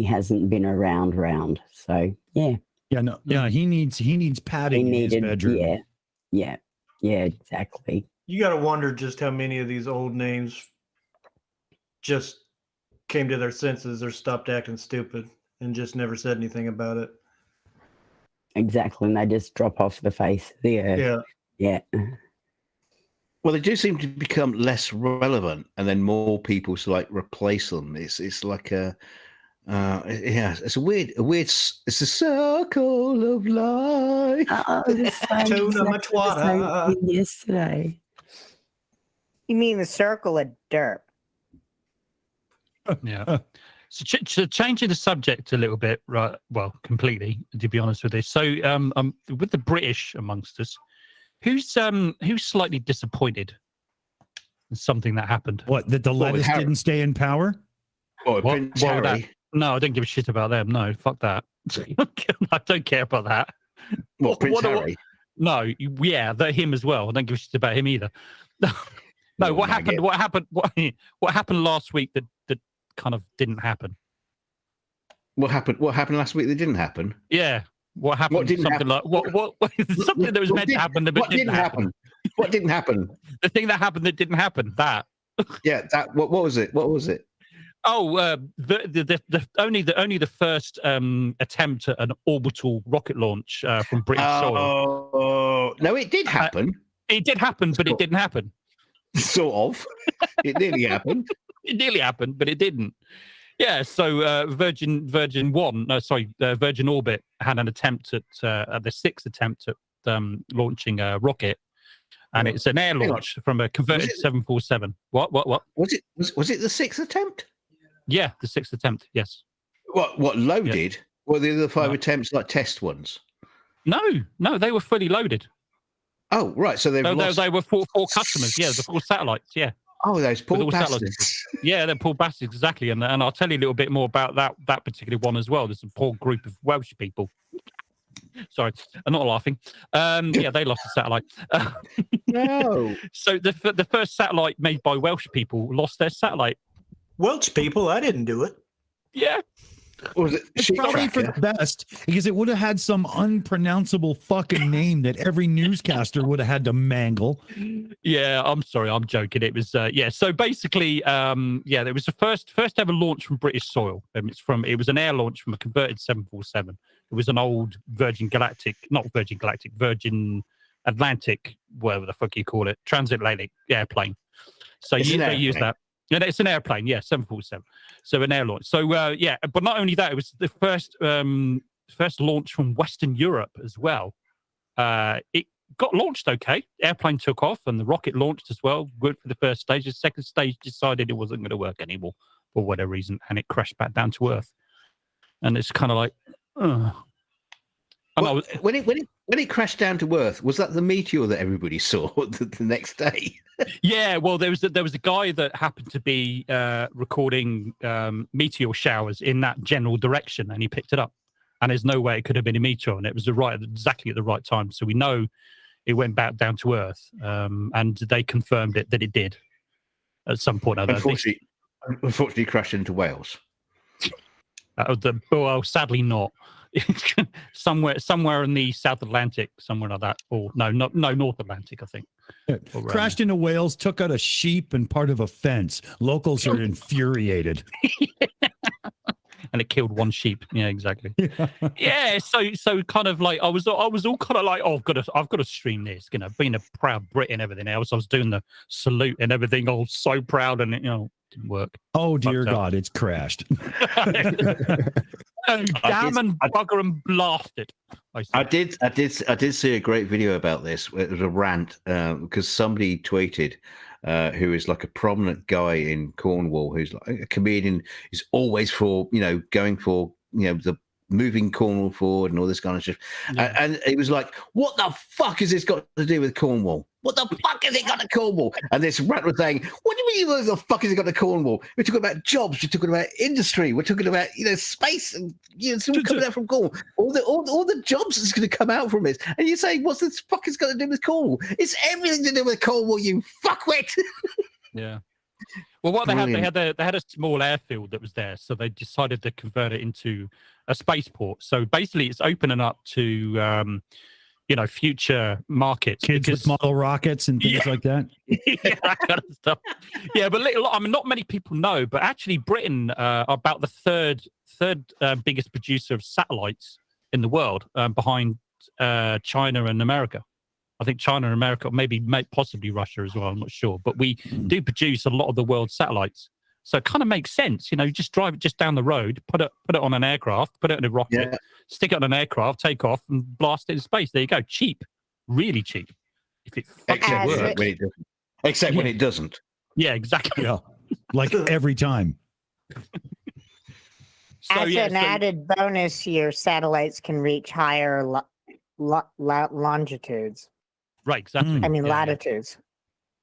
hasn't been around. So yeah. Yeah, no, yeah, he needs padding in his bedroom. Yeah, exactly. You got to wonder just how many of these old names just came to their senses or stopped acting stupid and just never said anything about it. Exactly, and they just drop off the face of the earth. Yeah. Well, they do seem to become less relevant, and then more people replace them. It's like it's a weird. It's a circle of life. Yesterday. You mean the circle of derp? Yeah. So changing the subject a little bit, right? Well, completely, to be honest with this. So, with the British amongst us, who's slightly disappointed in something that happened? What, that the lettuce didn't stay in power? Oh, Prince Harry. No, I don't give a shit about them. No, fuck that. I don't care about that. What, Prince Harry? No, yeah, him as well. I don't give a shit about him either. No, what happened? What happened? What happened last week that kind of didn't happen? What happened? What happened last week that didn't happen? Yeah, what happened? What didn't something happen? like what? Something that was meant to happen, but didn't happen. What didn't happen? The thing that happened that didn't happen. That. Yeah, that. What was it? What was it? Oh, only the first attempt at an orbital rocket launch from British soil. Oh no, it did happen. It did happen, but it didn't happen. Sort of. It nearly happened. It nearly happened, but it didn't. Yeah. So Virgin Orbit had an attempt at the sixth attempt at launching a rocket, and it's an air launch from a converted 747. What? Was it the sixth attempt? Yeah, the sixth attempt. Yes. What loaded? Yeah. Were the other 5 attempts like test ones? No, they were fully loaded. Oh, right. So they were four customers. Yeah, the 4 satellites. Yeah. Oh, those poor bastards. Yeah, they're poor bastards, exactly. And I'll tell you a little bit more about that particular one as well. There's a poor group of Welsh people. Sorry, I'm not laughing. Yeah, they lost a satellite. No. So the first satellite made by Welsh people lost their satellite. Welch people, I didn't do it. Yeah. Was it it's probably for the best because it would have had some unpronounceable fucking name that every newscaster would have had to mangle. Yeah, I'm sorry, I'm joking. It was so basically there was the first ever launch from British soil. It was an air launch from a converted 747. It was an old Virgin Atlantic, whatever the fuck you call it, transatlantic airplane. So they use that. Yeah, it's an airplane, yeah, 747. So an air launch. So but not only that, it was the first launch from Western Europe as well. It got launched okay. Airplane took off and the rocket launched as well. Good for the first stage. The second stage decided it wasn't going to work anymore for whatever reason, and it crashed back down to Earth. And it's kind of like, well, when it crashed down to Earth, was that the meteor that everybody saw the next day? Yeah, well, there was a guy that happened to be recording meteor showers in that general direction, and he picked it up. And there's no way it could have been a meteor, and it was exactly at the right time. So we know it went back down to Earth, and they confirmed that it did at some point. Unfortunately, crashed into Wales. Well, sadly not. somewhere in the South Atlantic, somewhere like that, or no, North Atlantic, I think. Crashed into Wales, took out a sheep and part of a fence. Locals are infuriated. And it killed one sheep. Yeah, exactly. Yeah, so kind of like I was all kind of like, oh, I've got to stream this. You know, being a proud Brit and everything else, I was doing the salute and everything. I was so proud, and it didn't work. Oh dear God, it's crashed. Damn and bugger and blasted. I did see a great video about this. It was a rant because somebody tweeted who is like a prominent guy in Cornwall who's like a comedian, is always for going for the moving Cornwall forward and all this kind of stuff. Yeah. And it was like, what the fuck has this got to do with Cornwall? What the fuck has it got to Cornwall? And this rat was saying, what do you mean what the fuck has it got to Cornwall? We're talking about jobs, we're talking about industry, we're talking about space, and something coming out from Cornwall. All the jobs that's going to come out from this. And you say, what's this fuck has got to do with Cornwall? It's everything to do with Cornwall, you fuckwit. Yeah. Well, what Brilliant. they had a small airfield that was there, so they decided to convert it into a spaceport. So basically, it's opening up to future markets, kids with model rockets and things like that. Yeah, that kind of stuff. Yeah, but not many people know, but actually, Britain are about the third biggest producer of satellites in the world, behind China and America. I think China and America, maybe possibly Russia as well. I'm not sure, but we do produce a lot of the world's satellites, so it kind of makes sense. Just drive it just down the road, put it on an aircraft, put it in a rocket, stick it on an aircraft, take off, and blast it in space. There you go, cheap, really cheap. If it works, except when it doesn't. Yeah, exactly. Yeah, like every time. Added bonus, your satellites can reach higher longitudes. Right, exactly. I mean, latitudes.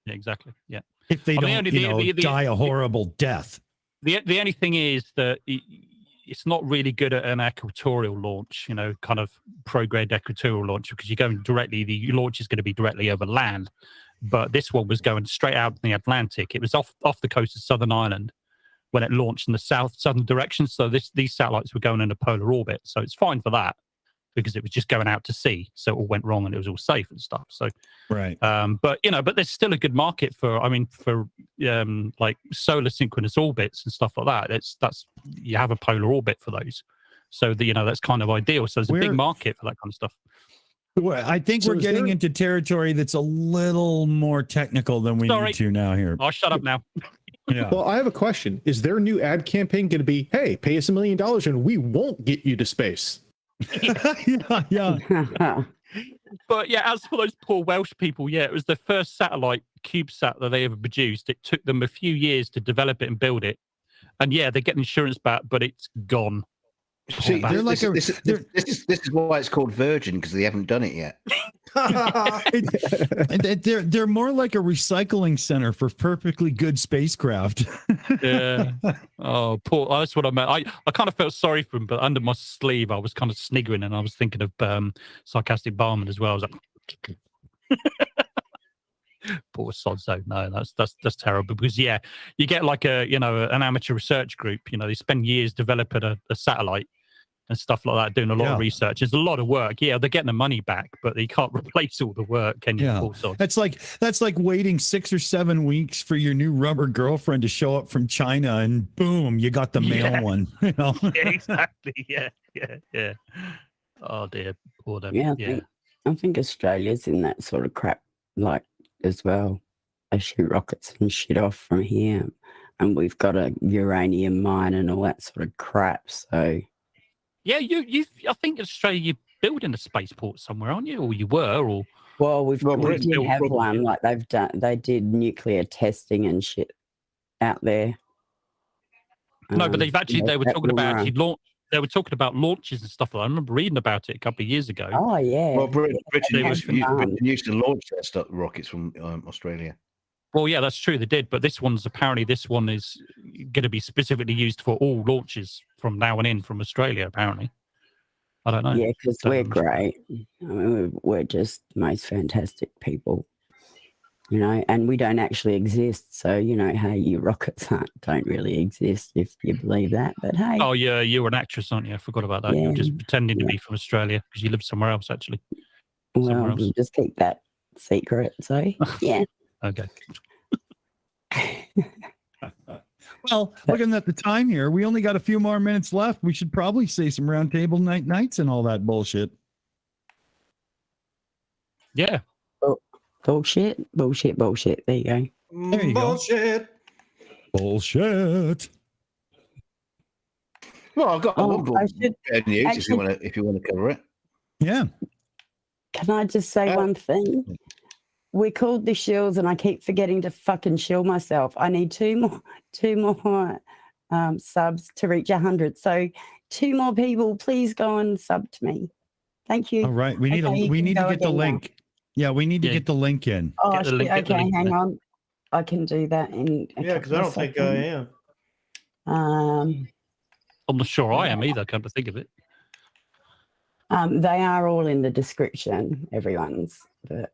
Yeah, exactly. Yeah. If they don't, die a horrible death. The only thing is that it's not really good at an equatorial launch, kind of pro-grade equatorial launch, because you're going directly, the launch is going to be directly over land. But this one was going straight out in the Atlantic. It was off the coast of Southern Ireland when it launched in the southern direction. So these satellites were going in a polar orbit. So it's fine for that, because it was just going out to sea. So it all went wrong and it was all safe and stuff. So, right. But there's still a good market for like solar synchronous orbits and stuff like that. You have a polar orbit for those. So that's kind of ideal. So there's a big market for that kind of stuff. Well, I think we're getting into territory that's a little more technical than we need to now here. I'll shut up now. Yeah. Well, I have a question. Is their new ad campaign going to be, hey, pay us $1 million and we won't get you to space? yeah. But yeah, as for those poor Welsh people, yeah, it was the first satellite CubeSat that they ever produced. It took them a few years to develop it and build it. And yeah, they get insurance back, but it's gone. See, this is why it's called Virgin, because they haven't done it yet. They're more like a recycling center for perfectly good spacecraft. Yeah. Oh, poor. That's what I meant. I kind of felt sorry for him, but under my sleeve, I was kind of sniggering, and I was thinking of Sarcastic Barman as well. I was like, poor sodzo. No, that's terrible, because yeah, you get like an amateur research group. They spend years developing a satellite and stuff like that, doing a lot of research. It's a lot of work. Yeah, they're getting the money back, but they can't replace all the work. Can you? Yeah. That's like waiting 6 or 7 weeks for your new rubber girlfriend to show up from China, and boom, you got the male one. Yeah, exactly. Yeah. Oh dear, poor them. Yeah, I think Australia's in that sort of crap, like, as well. They shoot rockets and shit off from here, and we've got a uranium mine and all that sort of crap. So yeah, I think Australia, you're building a spaceport somewhere, aren't you? Or you were, or well, we did have one. Like they did nuclear testing and shit out there. No, but they were talking about actually launch. They were talking about launches and stuff like that. I remember reading about it a couple of years ago. Oh yeah. Well, Britain used to launch their rockets from Australia. Well, yeah, that's true. They did, but this one is going to be specifically used for all launches from now on in from Australia. Apparently, I don't know. Yeah, because we're great. I mean, we're just the most fantastic people, and we don't actually exist. So hey, you rockets don't really exist if you believe that. But hey, oh yeah, you're an actress, aren't you? I forgot about that. Yeah, you're just pretending to be from Australia because you live somewhere else, actually. Well, we'll just keep that secret. So yeah. Okay. Well, looking at the time here, we only got a few more minutes left. We should probably say some roundtable nights and all that bullshit. Yeah. Oh, bullshit. There you go. There you Bullshit. Go. Bullshit. Well, I've got one bad news if you want to cover it. Yeah. Can I just say one thing? We're called the Shills, and I keep forgetting to fucking shill myself. I need two more subs to reach 100. So 2 more people, please go and sub to me. Thank you. All right, we need to get the link. Yeah, we need to get the link in. Oh, okay, hang on. I can do that in. Because I don't think I am. I'm not sure I am either. Come to think of it. They are all in the description. Everyone's, but.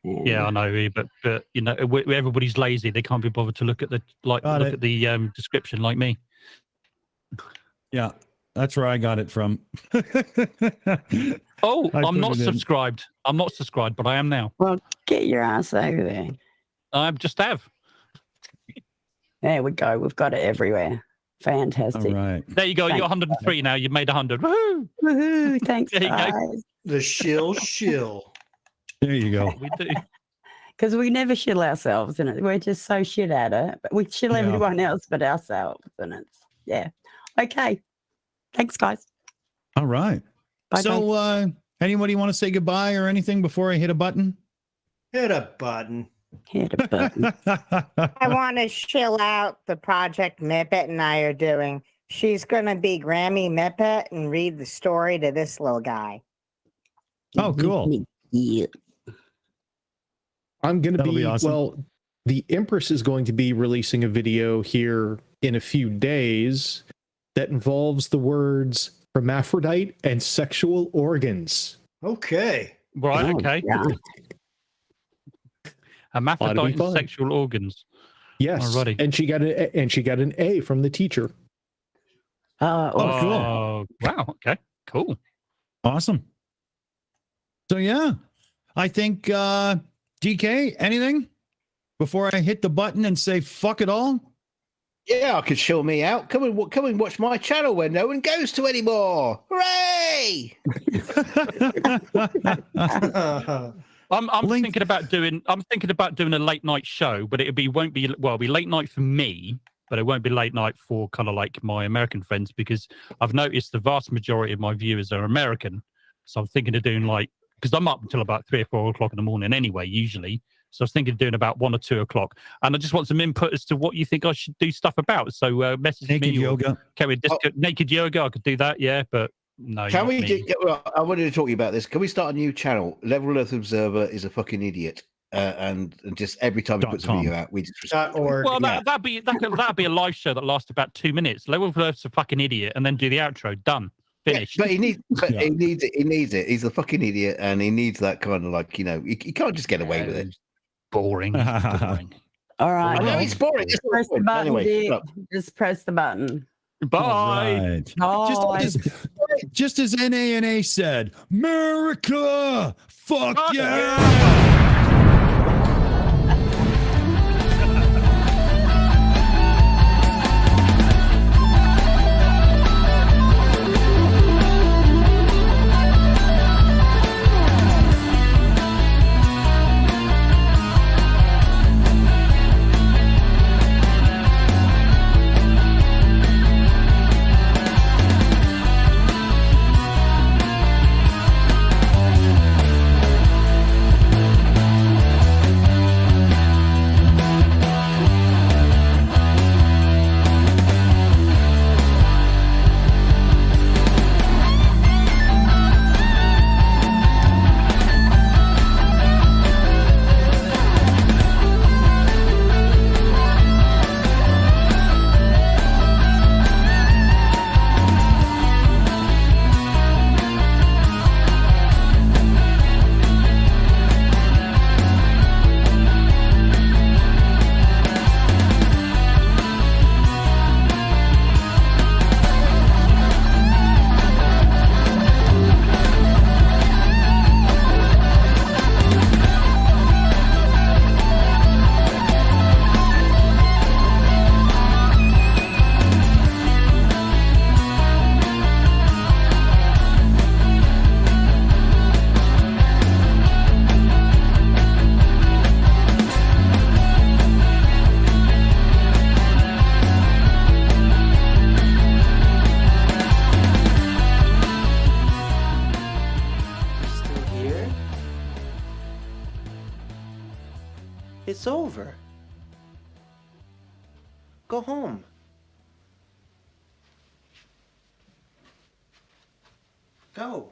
Yeah, I know, but everybody's lazy. They can't be bothered to look at the description like me. Yeah, that's where I got it from. Oh, I'm not subscribed. I'm not subscribed, but I am now. Well, get your ass over there. I just have. There we go. We've got it everywhere. Fantastic. All right. There you go. You're 103 now. You've made 100. Woohoo! Woohoo! Thanks, there you guys. go. The shill. There you go. We do. Because we never shill ourselves, and we're just so shit at it. But we shill everyone else but ourselves, and it's okay. Thanks, guys. All right. Bye. So, anybody want to say goodbye or anything before I hit a button? Hit a button. I want to shill out the project Mipet and I are doing. She's going to be Grammy Mipet and read the story to this little guy. Oh, cool. Yeah. I'm going to be awesome. Well, the Empress is going to be releasing a video here in a few days that involves the words hermaphrodite and sexual organs. Okay. Right. Oh, Okay. yeah. Hermaphrodite and fun. sexual organs. Yes, Alrighty. and she got an A from the teacher. Oh, cool. Oh, wow. Okay. Cool. Awesome. So yeah, I think DK, anything before I hit the button and say fuck it all? Yeah, I could show me out. Come and watch my channel where no one goes to anymore. Hooray! I'm thinking about doing a late night show, but won't be late night for me, but it won't be late night for kind of like my American friends, because I've noticed the vast majority of my viewers are American. So I'm thinking of doing because I'm up until about 3 or 4 o'clock in the morning anyway, usually. So I was thinking of doing about 1 or 2 o'clock, and I just want some input as to what you think I should do stuff about. So message Naked me. yoga. Naked yoga. I could do that, yeah, but no. Can not we? me. Well, I wanted to talk to you about this. Can we start a new channel? Level Earth Observer is a fucking idiot, and just every time he puts a video out, we just .org. Well, that'd be a live show that lasts about 2 minutes. Level Earth's a fucking idiot, and then do the outro. Done. Finished. Yeah, but he needs it. He needs it. He's a fucking idiot, and he needs that kind of he can't just get away with it. Boring. Boring. All right. I know it's boring. It's Press the button, anyway, Dick. shut up. Just press the button. Bye. Right. Bye. Just as NANA said, America, fuck Fuck yeah. It's over. Go home. Go.